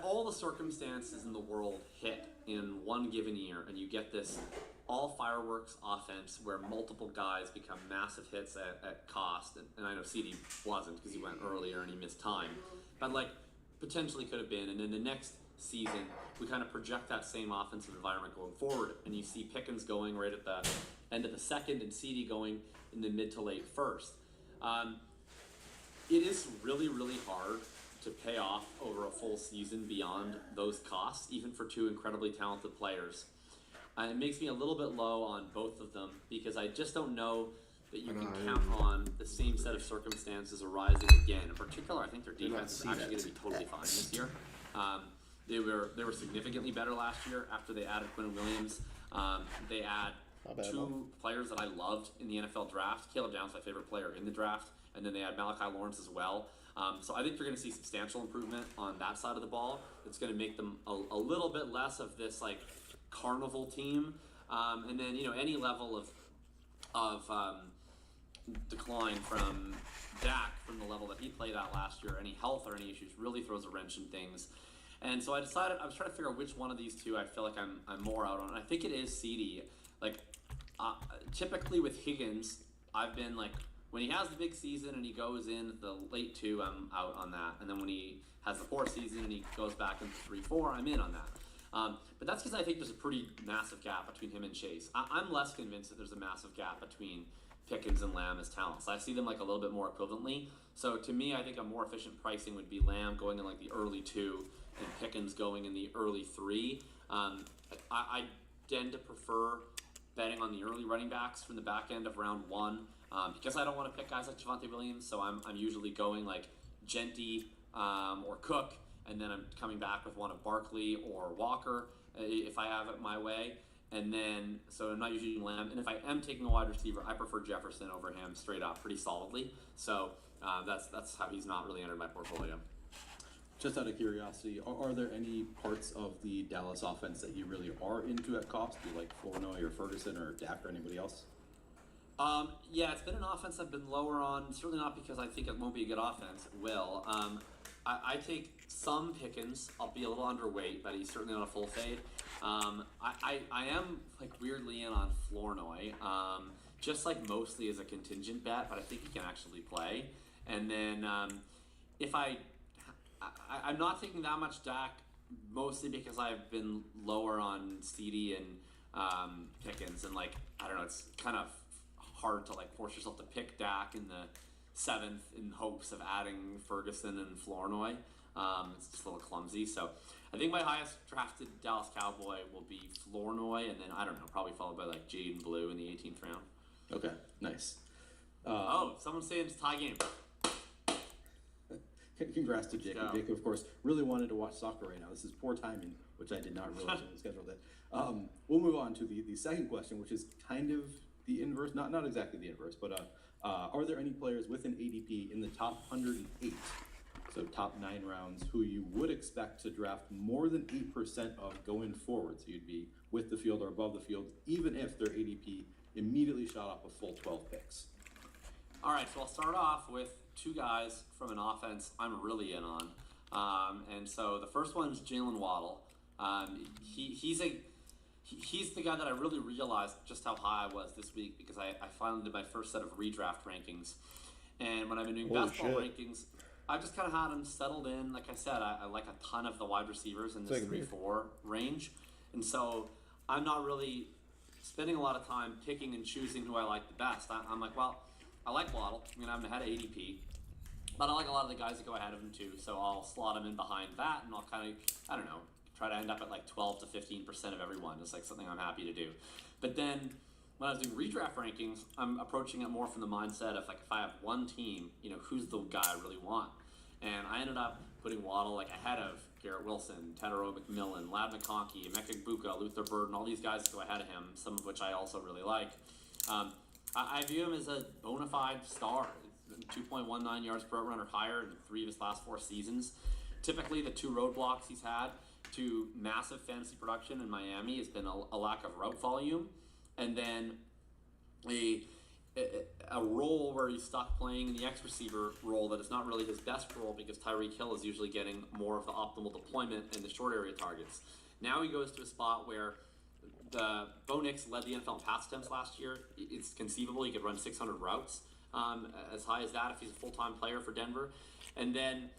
all the circumstances in the world hit in one given year, and you get this all fireworks offense where multiple guys become massive hits at cost. And I know CD wasn't because he went earlier and he missed time, but potentially could have been. And then the next season, we kind of project that same offensive environment going forward, and you see Pickens going right at the end of the second and CD going in the mid to late first. It is really, really hard to pay off over a full season beyond those costs, even for 2 incredibly talented players. It makes me a little bit low on both of them because I just don't know that you can count on the same set of circumstances arising again. In particular, I think their defense is actually going to be totally fine this year. They were significantly better last year after they added Quinn Williams. They add 2 players that I loved in the NFL draft. Caleb Downs, my favorite player in the draft, and then they add Malachi Lawrence as well. So I think you're going to see substantial improvement on that side of the ball. It's going to make them a little bit less of this carnival team, and then any level of decline from Dak from the level that he played at last year, any health or any issues really throws a wrench in things. And so I decided I was trying to figure out which one of these 2 I feel like I'm more out on. And I think it is CD. Typically with Higgins, I've been when he has the big season and he goes in the late 2, I'm out on that. And then when he has the poor season and he goes back into 3-4, I'm in on that. But that's because I think there's a pretty massive gap between him and Chase. I'm less convinced that there's a massive gap between Pickens and Lamb as talents. I see them a little bit more equivalently. So to me, I think a more efficient pricing would be Lamb going in the early 2 and Pickens going in the early 3. I tend to prefer betting on the early running backs from the back end of round 1 because I don't want to pick guys like Javonte Williams. So I'm usually going Genty or Cook, and then I'm coming back with one of Barkley or Walker if I have it my way. And then, so I'm not usually using Lamb. And if I am taking a wide receiver, I prefer Jefferson over him straight up pretty solidly. So that's how he's not really entered my portfolio. Just out of curiosity, are there any parts of the Dallas offense that you really are into at cost? Do you like Flournoy or Ferguson or Dak or anybody else? Yeah, it's been an offense I've been lower on. Certainly not because I think it won't be a good offense. It will. I take some Pickens. I'll be a little underweight, but he's certainly not a full fade. I am like weirdly in on Flournoy, just like mostly as a contingent bet, but I think he can actually play. And then if I'm not taking that much Dak, mostly because I've been lower on CD and Pickens, and like I don't know, it's kind of hard to like force yourself to pick Dak in the 7th in hopes of adding Ferguson and Flournoy. It's just a little clumsy. So I think my highest drafted Dallas Cowboy will be Flournoy, and then I don't know, probably followed by like Jaden Blue in the 18th round. Okay, nice. Someone's saying it's tie game. Congrats to Jake. Jake, of course, really wanted to watch soccer right now. This is poor timing, which I did not realize when we scheduled it. We'll move on to the second question, which is kind of the inverse, not exactly the inverse, but are there any players with an ADP in the top 108, so top 9 rounds, who you would expect to draft more than 8% of going forward? So you'd be with the field or above the field, even if their ADP immediately shot up a full 12 picks. All right, so I'll start off with 2 guys from an offense I'm really in on. And so the first one is Jalen Waddle. He's the guy that I really realized just how high I was this week, because I finally did my first set of redraft rankings. And when I've been doing best ball rankings, I've just kind of had him settled in. Like I said, I like a ton of the wide receivers in this 3-4 range. And so I'm not really spending a lot of time picking and choosing who I like the best. I'm like, well, I like Waddle. I'm going to have him ahead of ADP. But I like a lot of the guys that go ahead of him too. So I'll slot him in behind that, and I'll kind of, I don't know, try to end up at like 12 to 15% of everyone. Just like something I'm happy to do. But then when I was doing redraft rankings, I'm approaching it more from the mindset of like, if I have one team, you know, who's the guy I really want? And I ended up putting Waddle like ahead of Garrett Wilson, Tedero McMillan, Lad McConkey, Emeka Egbuka, Luther Burden, all these guys go ahead of him, some of which I also really like. I view him as a bona fide star. 2.19 yards per run or higher in 3 of his last 4 seasons. Typically, the 2 roadblocks he's had to massive fantasy production in Miami has been a lack of route volume, and then a role where he's stuck playing in the X receiver role that is not really his best role, because Tyreek Hill is usually getting more of the optimal deployment in the short area targets. Now he goes to a spot where Bo Nix led the NFL in pass attempts last year. It's conceivable he could run 600 routes, as high as that if he's a full-time player for Denver. And then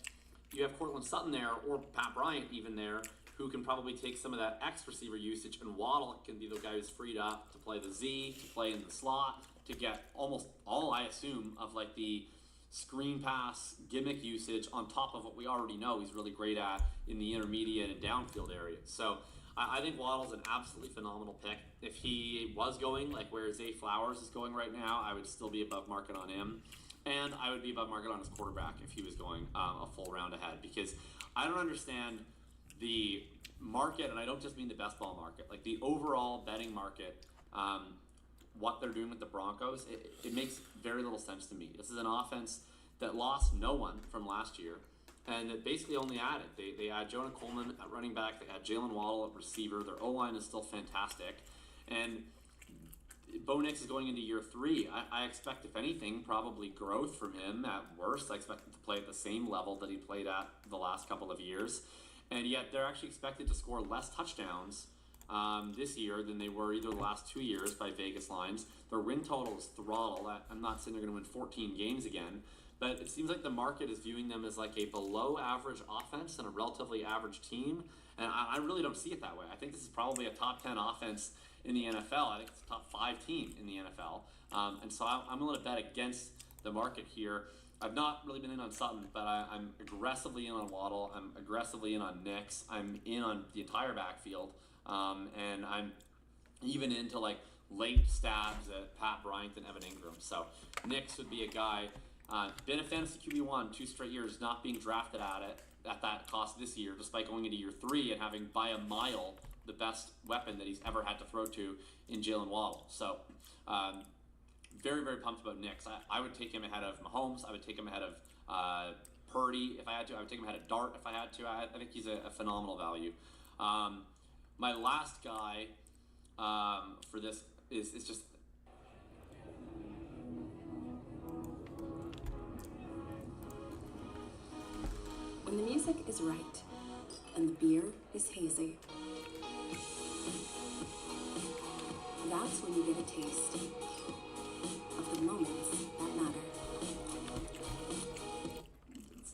you have Cortland Sutton there, or Pat Bryant even there, who can probably take some of that X receiver usage, and Waddle can be the guy who's freed up to play the Z, to play in the slot, to get almost all, I assume, of like the screen pass gimmick usage on top of what we already know he's really great at in the intermediate and downfield areas. So I think Waddle's an absolutely phenomenal pick. If he was going like where Zay Flowers is going right now, I would still be above market on him. And I would be above market on his quarterback if he was going a full round ahead, because I don't understand the market, and I don't just mean the best ball market, like the overall betting market, what they're doing with the Broncos, it makes very little sense to me. This is an offense that lost no one from last year, and it basically only added. They add Jonah Coleman at running back, they add Jalen Waddle at receiver, their O-line is still fantastic, and Bo Nix is going into year 3. I expect, if anything, probably growth from him at worst. I expect him to play at the same level that he played at the last couple of years, and yet they're actually expected to score less touchdowns this year than they were either the last 2 years by Vegas lines. Their win total is throttle. I'm not saying they're going to win 14 games again, but it seems like the market is viewing them as like a below average offense and a relatively average team, and I really don't see it that way. I think this is probably a top 10 offense in the NFL. I think it's a top 5 team in the NFL, and so I'm going to bet against the market here. I've not really been in on Sutton, but I'm aggressively in on Waddle. I'm aggressively in on Nix. I'm in on the entire backfield. And I'm even into like late stabs at Pat Bryant and Evan Ingram. So Nix would be a guy, been a fantasy QB1 2 straight years, not being drafted at that cost this year, despite going into year 3 and having by a mile the best weapon that he's ever had to throw to in Jalen Waddle. So very, very pumped about Nix. I would take him ahead of Mahomes. I would take him ahead of Purdy if I had to. I would take him ahead of Dart if I had to. I think he's a phenomenal value. My last guy for this is just... When the music music is right, and the beer is hazy. That's when you get a taste of the moments that matter.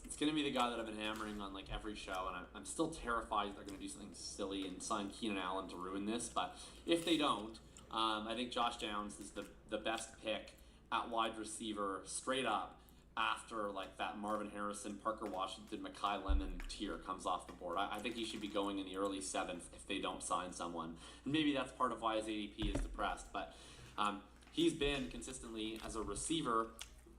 It's going to be the guy that I've been hammering on like every show, and I'm still terrified they're going to do something silly and sign Keenan Allen to ruin this. But if they don't, I think Josh Downs is the best pick at wide receiver straight up after like that Marvin Harrison, Parker Washington, Mekhi Lemon tier comes off the board. I think he should be going in the early 7th if they don't sign someone. And maybe that's part of why his ADP is depressed. But he's been consistently, as a receiver,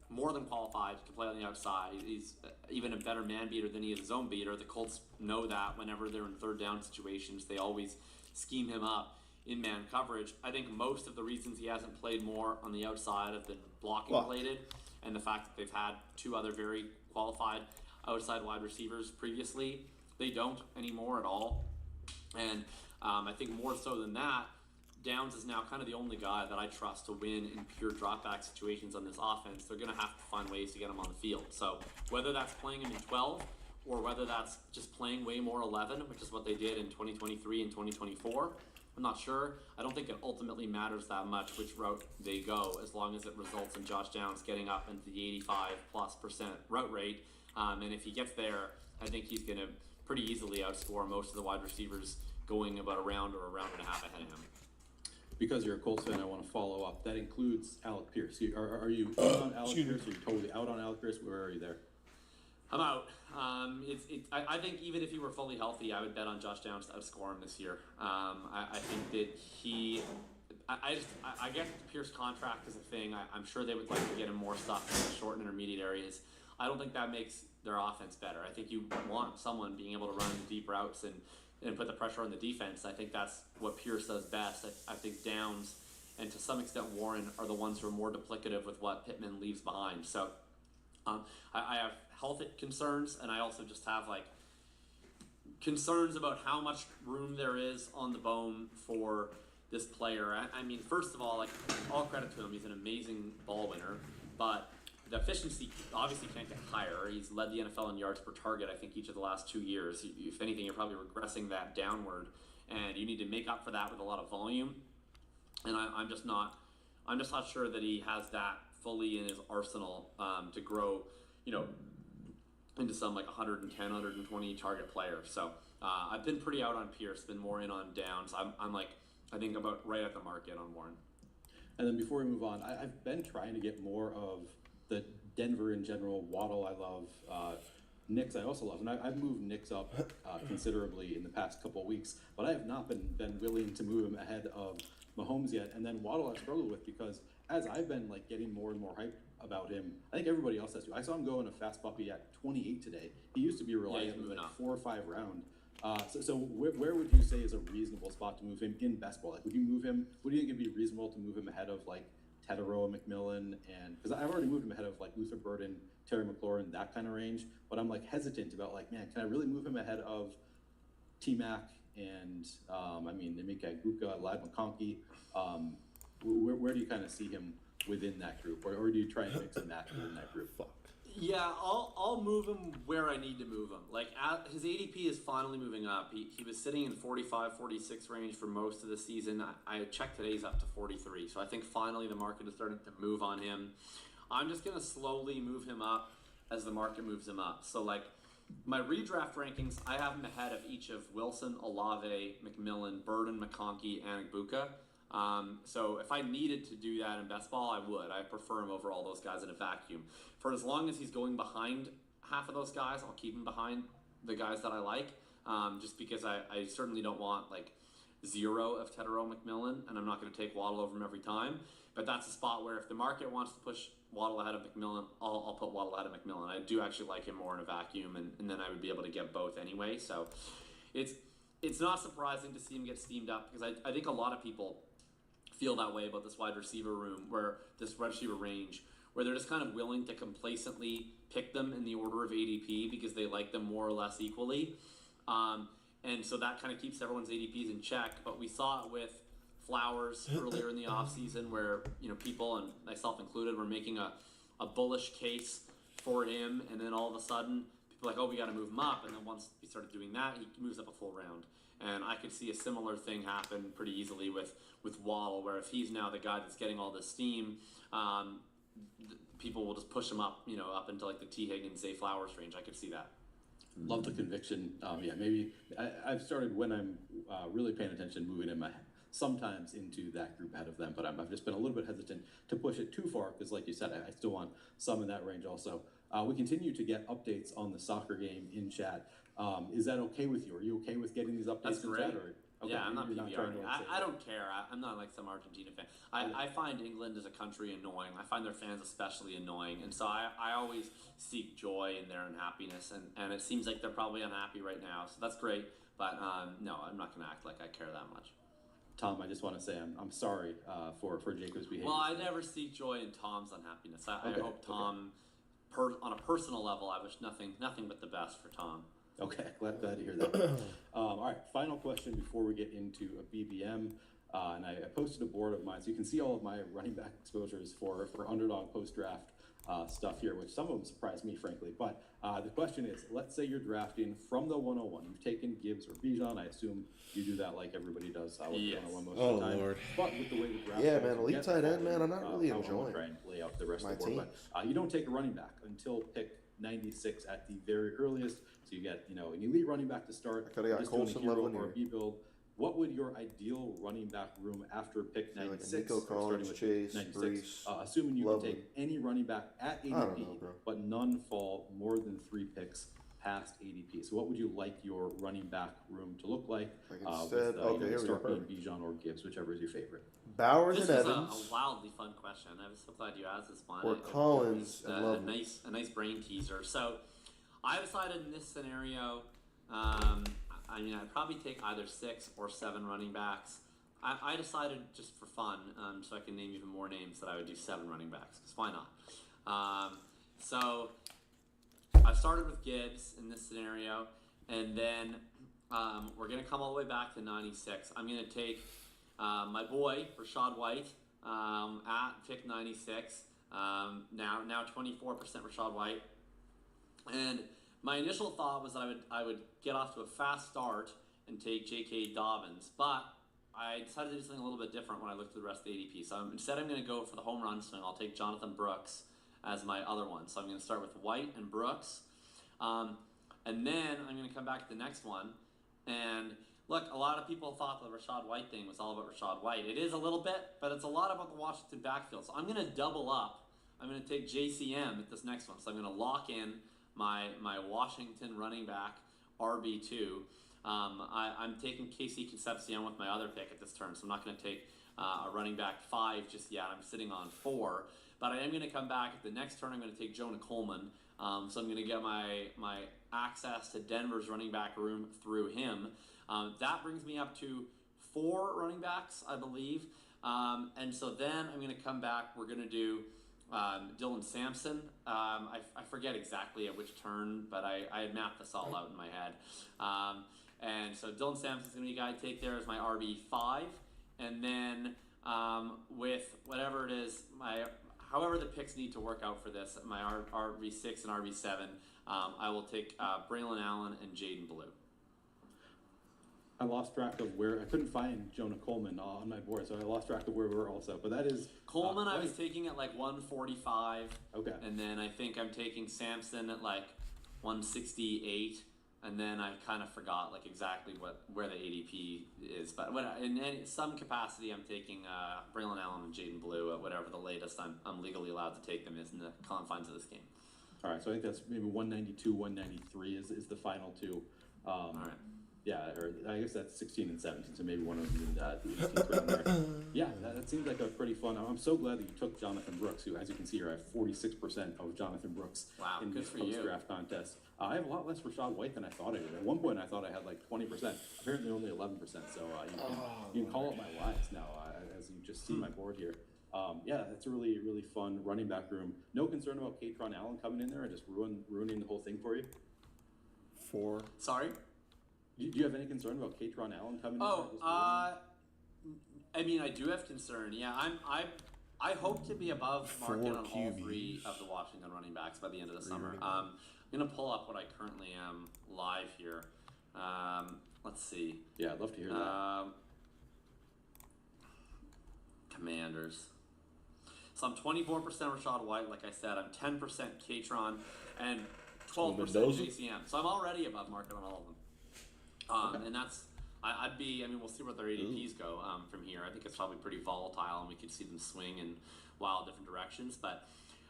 more than qualified to play on the outside. He's even a better man beater than he is a zone beater. The Colts know that whenever they're in third down situations, they always scheme him up in man coverage. I think most of the reasons he hasn't played more on the outside have been blocking related, and the fact that they've had 2 other very qualified outside wide receivers previously. They don't anymore at all. And I think more so than that, Downs is now kind of the only guy that I trust to win in pure dropback situations on this offense. They're going to have to find ways to get him on the field. So whether that's playing him in 12 or whether that's just playing way more 11, which is what they did in 2023 and 2024, I'm not sure. I don't think it ultimately matters that much which route they go, as long as it results in Josh Downs getting up into the 85+% route rate. And if he gets there, I think he's going to pretty easily outscore most of the wide receivers going about a round or a round and a half ahead of him. Because you're a Colts fan, I want to follow up. That includes Alec Pierce. Are you in on Alec Pierce? Are you totally out on Alec Pierce? Where are you there? I'm out. I think even if he were fully healthy, I would bet on Josh Downs to outscore him this year. I think that I guess the Pierce contract is a thing. I'm sure they would like to get him more stuff in the short and intermediate areas. I don't think that makes their offense better. I think you want someone being able to run deep routes and put the pressure on the defense. I think that's what Pierce does best. I think Downs and to some extent Warren are the ones who are more duplicative with what Pittman leaves behind. So I have health concerns, and I also just have like concerns about how much room there is on the bone for this player. I mean, first of all, like, all credit to him, he's an amazing ball winner, but the efficiency obviously can't get higher. He's led the NFL in yards per target, I think, each of the last 2 years. If anything, you're probably regressing that downward, and you need to make up for that with a lot of volume. And I'm just not sure that he has that fully in his arsenal to grow, into some like 110, 120 target player. So I've been pretty out on Pierce, been more in on Downs. I'm like, I think about right at the market on Warren. And then before we move on, I've been trying to get more of the Denver in general. Waddle, I love. Nicks, I also love. And I've moved Nicks up considerably in the past couple of weeks, but I have not been willing to move him ahead of Mahomes yet. And then Waddle I've struggled with because as I've been like getting more and more hype about him, I think everybody else has too. I saw him go in a fast puppy at 28 today. He used to be reliant on like 4 or 5 round. So where would you say is a reasonable spot to move him in best ball? Like, would you think it'd be reasonable to move him ahead of like Teterow, McMillan, and because I've already moved him ahead of like Luther Burden, Terry McLaurin, that kind of range, but I'm like hesitant about like, man, can I really move him ahead of T-Mac and Emeka Egbuka, Lad McConkey? Where do you kind of see him within that group, or do you try and mix and match within that group? Yeah, I'll move him where I need to move him. Like, his ADP is finally moving up. He was sitting in 45, 46 range for most of the season. I checked today, he's up to 43. So I think finally the market is starting to move on him. I'm just going to slowly move him up as the market moves him up. So, like, my redraft rankings, I have him ahead of each of Wilson, Olave, McMillan, Burden, McConkey, and Egbuka. So if I needed to do that in best ball, I would. I prefer him over all those guys in a vacuum. For as long as he's going behind half of those guys, I'll keep him behind the guys that I like, just because I certainly don't want like 0 of Teterow McMillan, and I'm not going to take Waddle over him every time. But that's a spot where if the market wants to push Waddle ahead of McMillan, I'll put Waddle ahead of McMillan. I do actually like him more in a vacuum, and then I would be able to get both anyway. So it's not surprising to see him get steamed up, because I think a lot of people feel that way about this wide receiver room, where this wide receiver range, where they're just kind of willing to complacently pick them in the order of ADP because they like them more or less equally. And so that kind of keeps everyone's ADPs in check. But we saw it with Flowers earlier in the offseason, where, people, and myself included, were making a bullish case for him, and then all of a sudden like, oh, we got to move him up, and then once we started doing that, he moves up a full round. And I could see a similar thing happen pretty easily with Waddle, where if he's now the guy that's getting all the steam, people will just push him up, up into like the T. Higgins, Zay Flowers range. I could see that. Love the conviction. Maybe I've started when I'm really paying attention, moving in my sometimes into that group ahead of them, but I've just been a little bit hesitant to push it too far because, like you said, I still want some in that range also. We continue to get updates on the soccer game in chat. Is that okay with you? Are you okay with getting these updates That's in great. chat? Or, okay, yeah, I'm not PVR. I it. don't care. I'm not like some Argentina fan. I find England as a country annoying. I find their fans especially annoying. And so I always seek joy in their unhappiness. And it seems like they're probably unhappy right now. So that's great. But no, I'm not going to act like I care that much. Tom, I just want to say I'm sorry for Jacob's behavior. Well, I never seek joy in Tom's unhappiness. I hope Tom, on a personal level, I wish nothing but the best for Tom. Okay, glad to hear that. All right, final question before we get into a BBM. And I posted a board of mine, so you can see all of my running back exposures for underdog post-draft stuff here, which some of them surprised me, frankly. But the question is, let's say you're drafting from the 101. You've taken Gibbs or Bijan. I assume you do that like everybody does with the 101 most of the time. Lord. But with the way the draft man, elite tight end, man, I'm not really enjoying. Try and lay out the rest my of the board. But you don't take a running back until pick 96 at the very earliest. So you get, an elite running back to start. I could have got Colson level or a B build. What would your ideal running back room after pick 96? Nico Collins, Chase, 96, Brees, assuming you Lovely. can take any running back at ADP, but none fall more than 3 picks past ADP. So what would you like your running back room to look like? Instead, here we go. Bijan or Gibbs, whichever is your favorite. Bowers this and was Evans. a wildly fun question. I was so glad you asked this one. Or Collins and a nice brain teaser. So I decided in this scenario, I'd probably take either 6 or 7 running backs. I decided just for fun, so I can name even more names, that I would do 7 running backs, because why not? So I started with Gibbs in this scenario, and then we're going to come all the way back to 96. I'm going to take my boy, Rachaad White, at pick 96. Now 24% Rachaad White. And my initial thought was that I would get off to a fast start and take J.K. Dobbins, but I decided to do something a little bit different when I looked at the rest of the ADP. So instead I'm going to go for the home run swing. I'll take Jonathan Brooks as my other one. So I'm going to start with White and Brooks. And then I'm going to come back to the next one. And look, a lot of people thought the Rachaad White thing was all about Rachaad White. It is a little bit, but it's a lot about the Washington backfield. So I'm going to double up. I'm going to take JCM at this next one. So I'm going to lock in my Washington running back, RB2. I'm taking Casey Concepcion with my other pick at this turn, so I'm not going to take a running back 5 just yet. I'm sitting on 4, but I am going to come back at the next turn. I'm going to take Jonah Coleman, so I'm going to get my access to Denver's running back room through him. That brings me up to 4 running backs, I believe, and so then I'm going to come back. We're going to do Dylan Sampson. I forget exactly at which turn, but I had mapped this all out in my head. And so Dylan Sampson's going to be a guy I take there as my RB5. And then with whatever it is, however the picks need to work out for this, my RB6 and RB7, I will take Braylon Allen and Jaden Blue. I lost track of where I couldn't find Jonah Coleman on my board, so I lost track of where we were also. But that is Coleman. I was taking at like 145. Okay. And then I think I'm taking Sampson at like 168. And then I kind of forgot like exactly where the ADP is. But in some capacity, I'm taking Braylon Allen and Jaden Blue at whatever the latest I'm legally allowed to take them is in the confines of this game. All right, so I think that's maybe 192, 193 is the final two. All right. Yeah, or I guess that's 16 and 17, so maybe one of them in the 18th round there. Yeah, that seems like a pretty fun. I'm so glad that you took Jonathan Brooks, who, as you can see here, I have 46% of Jonathan Brooks in this post-draft contest. I have a lot less Rachaad White than I thought I would. At one point, I thought I had like 20%. Apparently, only 11%. So you can call up my lies now, as you just see my board here. Yeah, that's a really, really fun running back room. No concern about Katron Allen coming in there and just ruining the whole thing for you? 4. Sorry? Do you have any concern about Katron Allen coming in? I mean, I do have concern. Yeah, I hope to be above market on all QBs. 3 of the Washington running backs by the end of the summer. running I'm going to pull up what I currently am live here. Let's see. Yeah, I'd love to hear that. Commanders. So I'm 24% Rashad White, like I said. I'm 10% Katron and 12% JCM. So I'm already above market on all of them. And that's, I'd be, I mean, we'll see where their ADPs go from here. I think it's probably pretty volatile, and we could see them swing in wild different directions. But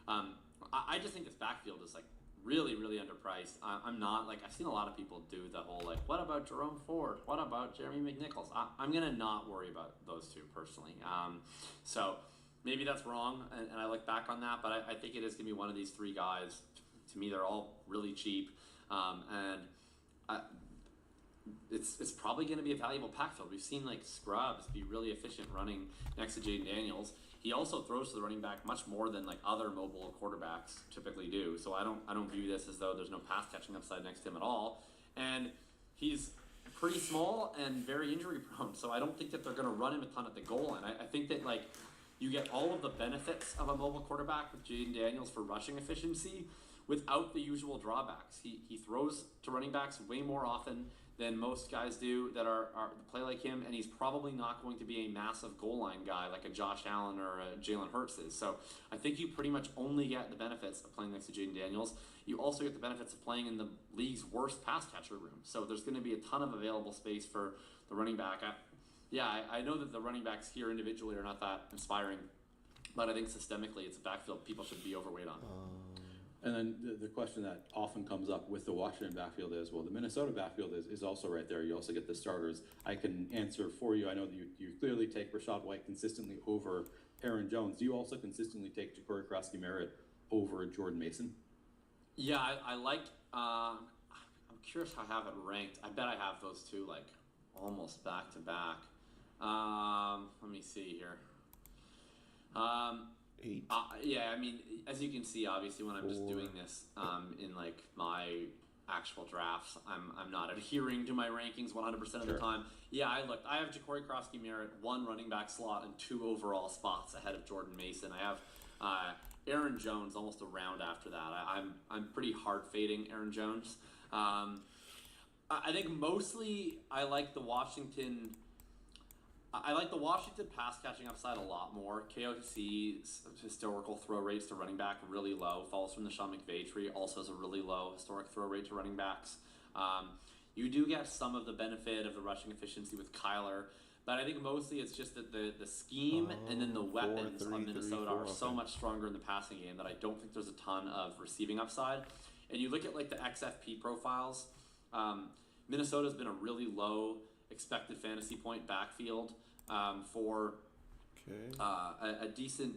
I just think this backfield is like really, really underpriced. I'm not like, I've seen a lot of people do the whole like, what about Jerome Ford? What about Jeremy McNichols? I'm gonna not worry about those two personally. So maybe that's wrong, and I look back on that, but I think it is gonna be one of these 3 guys. To me, they're all really cheap, and it's probably going to be a valuable backfield. We've seen like Scrubs be really efficient running next to Jaden Daniels. He also throws to the running back much more than like other mobile quarterbacks typically do. So I don't view this as though there's no pass catching upside next to him at all. And he's pretty small and very injury prone. So I don't think that they're going to run him a ton at the goal line. I think that like you get all of the benefits of a mobile quarterback with Jaden Daniels for rushing efficiency without the usual drawbacks. He throws to running backs way more often than most guys do that are play like him, and he's probably not going to be a massive goal line guy like a Josh Allen or a Jalen Hurts is. So I think you pretty much only get the benefits of playing next to Jaden Daniels. You also get the benefits of playing in the league's worst pass catcher room. So there's going to be a ton of available space for the running back. I know that the running backs here individually are not that inspiring, but I think systemically it's a backfield people should be overweight on. And then the question that often comes up with the Washington backfield is, well, the Minnesota backfield is also right there. You also get the starters. I can answer for you. I know that you clearly take Rashad White consistently over Aaron Jones. Do you also consistently take Ja'Cory Krosky-Merritt over Jordan Mason? Yeah, I like, I'm curious how I have it ranked. I bet I have those two like almost back to back. Let me see here. 8. Yeah, I mean, as you can see, obviously, when I'm just doing this in like my actual drafts, I'm not adhering to my rankings 100% of the time. Yeah, I looked. I have Ja'Cory Krosky-Merritt 1 running back slot and 2 overall spots ahead of Jordan Mason. I have Aaron Jones almost a round after that. I'm pretty hard fading Aaron Jones. I think mostly I like the Washington pass catching upside a lot more. KOC's historical throw rates to running back really low. Falls from the Sean McVay tree. Also has a really low historic throw rate to running backs. You do get some of the benefit of the rushing efficiency with Kyler, but I think mostly it's just that the scheme and then the weapons on Minnesota are so much stronger in the passing game that I don't think there's a ton of receiving upside. And you look at like the XFP profiles, Minnesota's been a really low expected fantasy point backfield for a decent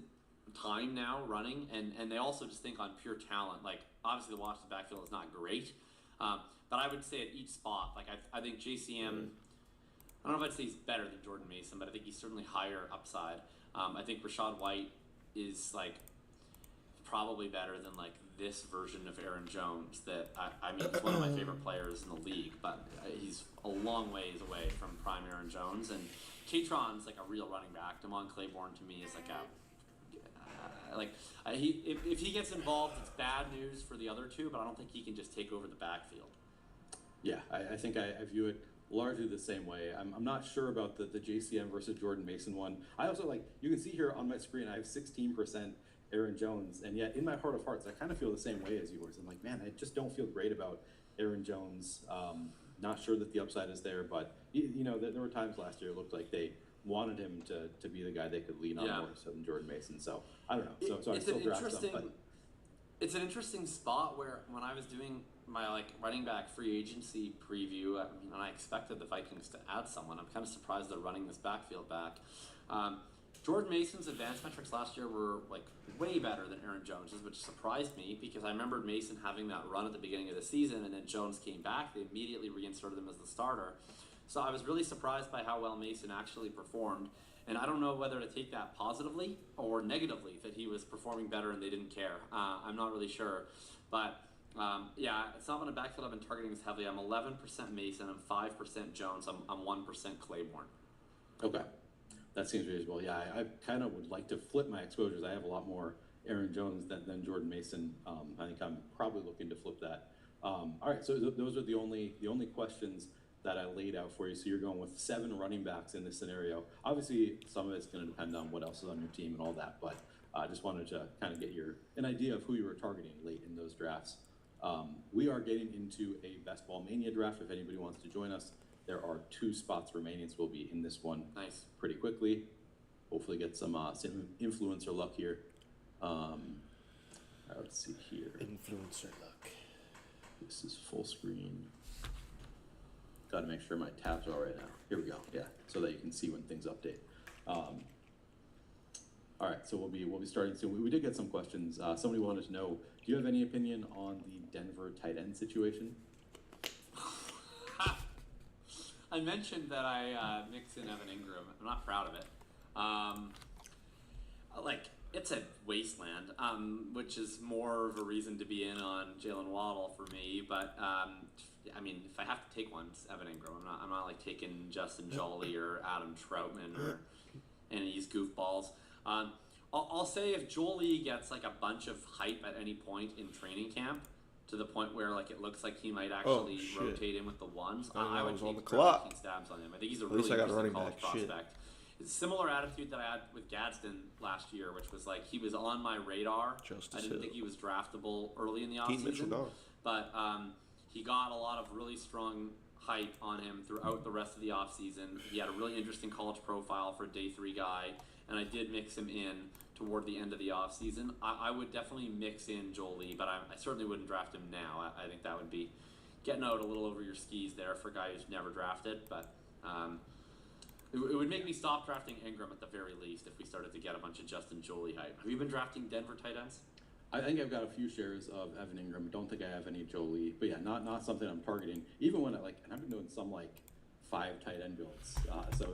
time now running, and they also just think on pure talent. Like obviously the Washington backfield is not great, but I would say at each spot, like I think JCM, I don't know if I'd say he's better than Jordan Mason, but I think he's certainly higher upside. I think Rashad White is like probably better than like this version of Aaron Jones that I mean he's one of my favorite players in the league, but he's a long ways away from prime Aaron Jones. And Katron's like a real running back. Damon Claiborne to me is like if he gets involved, it's bad news for the other two, but I don't think he can just take over the backfield. Yeah, I think I view it largely the same way. I'm not sure about the JCM versus Jordan Mason one. I also like, you can see here on my screen, I have 16% Aaron Jones, and yet in my heart of hearts, I kind of feel the same way as yours. I'm like, man, I just don't feel great about Aaron Jones. Not sure that the upside is there, but you know, there were times last year it looked like they wanted him to be the guy they could lean on more so than Jordan Mason. So I don't know. So I still draft them, but it's an interesting spot where when I was doing my like running back free agency preview, I mean, and I expected the Vikings to add someone. I'm kind of surprised they're running this backfield back. Jordan Mason's advanced metrics last year were like way better than Aaron Jones's, which surprised me because I remembered Mason having that run at the beginning of the season, and then Jones came back. They immediately reinserted him as the starter. So I was really surprised by how well Mason actually performed, and I don't know whether to take that positively or negatively that he was performing better and they didn't care. I'm not really sure, but yeah, it's not been a backfield I've been targeting as heavily. I'm 11% Mason, I'm 5% Jones, I'm 1% Claiborne. Okay. That seems reasonable. Yeah, I kind of would like to flip my exposures. I have a lot more Aaron Jones than Jordan Mason. I think I'm probably looking to flip that. All right, so those are the only questions that I laid out for you. So you're going with 7 running backs in this scenario. Obviously, some of it's going to depend on what else is on your team and all that, but I just wanted to kind of get an idea of who you were targeting late in those drafts. We are getting into a Best Ball Mania draft. If anybody wants to join us, there are 2 spots remaining, so we'll be in this one pretty quickly. Hopefully get some influencer luck here. All right, let's see here. Influencer luck. This is full screen. Got to make sure my tabs are all right now. Here we go. Yeah, so that you can see when things update. All right, so we'll be starting soon. We did get some questions. Somebody wanted to know, do you have any opinion on the Denver tight end situation? I mentioned that I mix in Evan Ingram. I'm not proud of it. It's a wasteland, which is more of a reason to be in on Jalen Waddle for me. But I mean, if I have to take one, it's Evan Ingram. I'm not like taking Justin Jolly or Adam Troutman or any of these goofballs. I'll say if Jolie gets like a bunch of hype at any point in training camp, to the point where like it looks like he might actually rotate in with the ones, I would take 13 stabs on him. I think he's a really interesting college prospect. It's a similar attitude that I had with Gadsden last year, which was like he was on my radar. I didn't think he was draftable early in the offseason, but he got a lot of really strong hype on him throughout the rest of the offseason. He had a really interesting college profile for a day 3 guy, and I did mix him in toward the end of the offseason. I would definitely mix in Jolie, but I certainly wouldn't draft him now. I think that would be getting out a little over your skis there for a guy who's never drafted, but it would make me stop drafting Ingram at the very least if we started to get a bunch of Justin Jolie hype. Have you been drafting Denver tight ends? I think I've got a few shares of Evan Ingram. Don't think I have any Jolie, but yeah, not something I'm targeting. Even when and I've been doing some like 5 tight end builds. So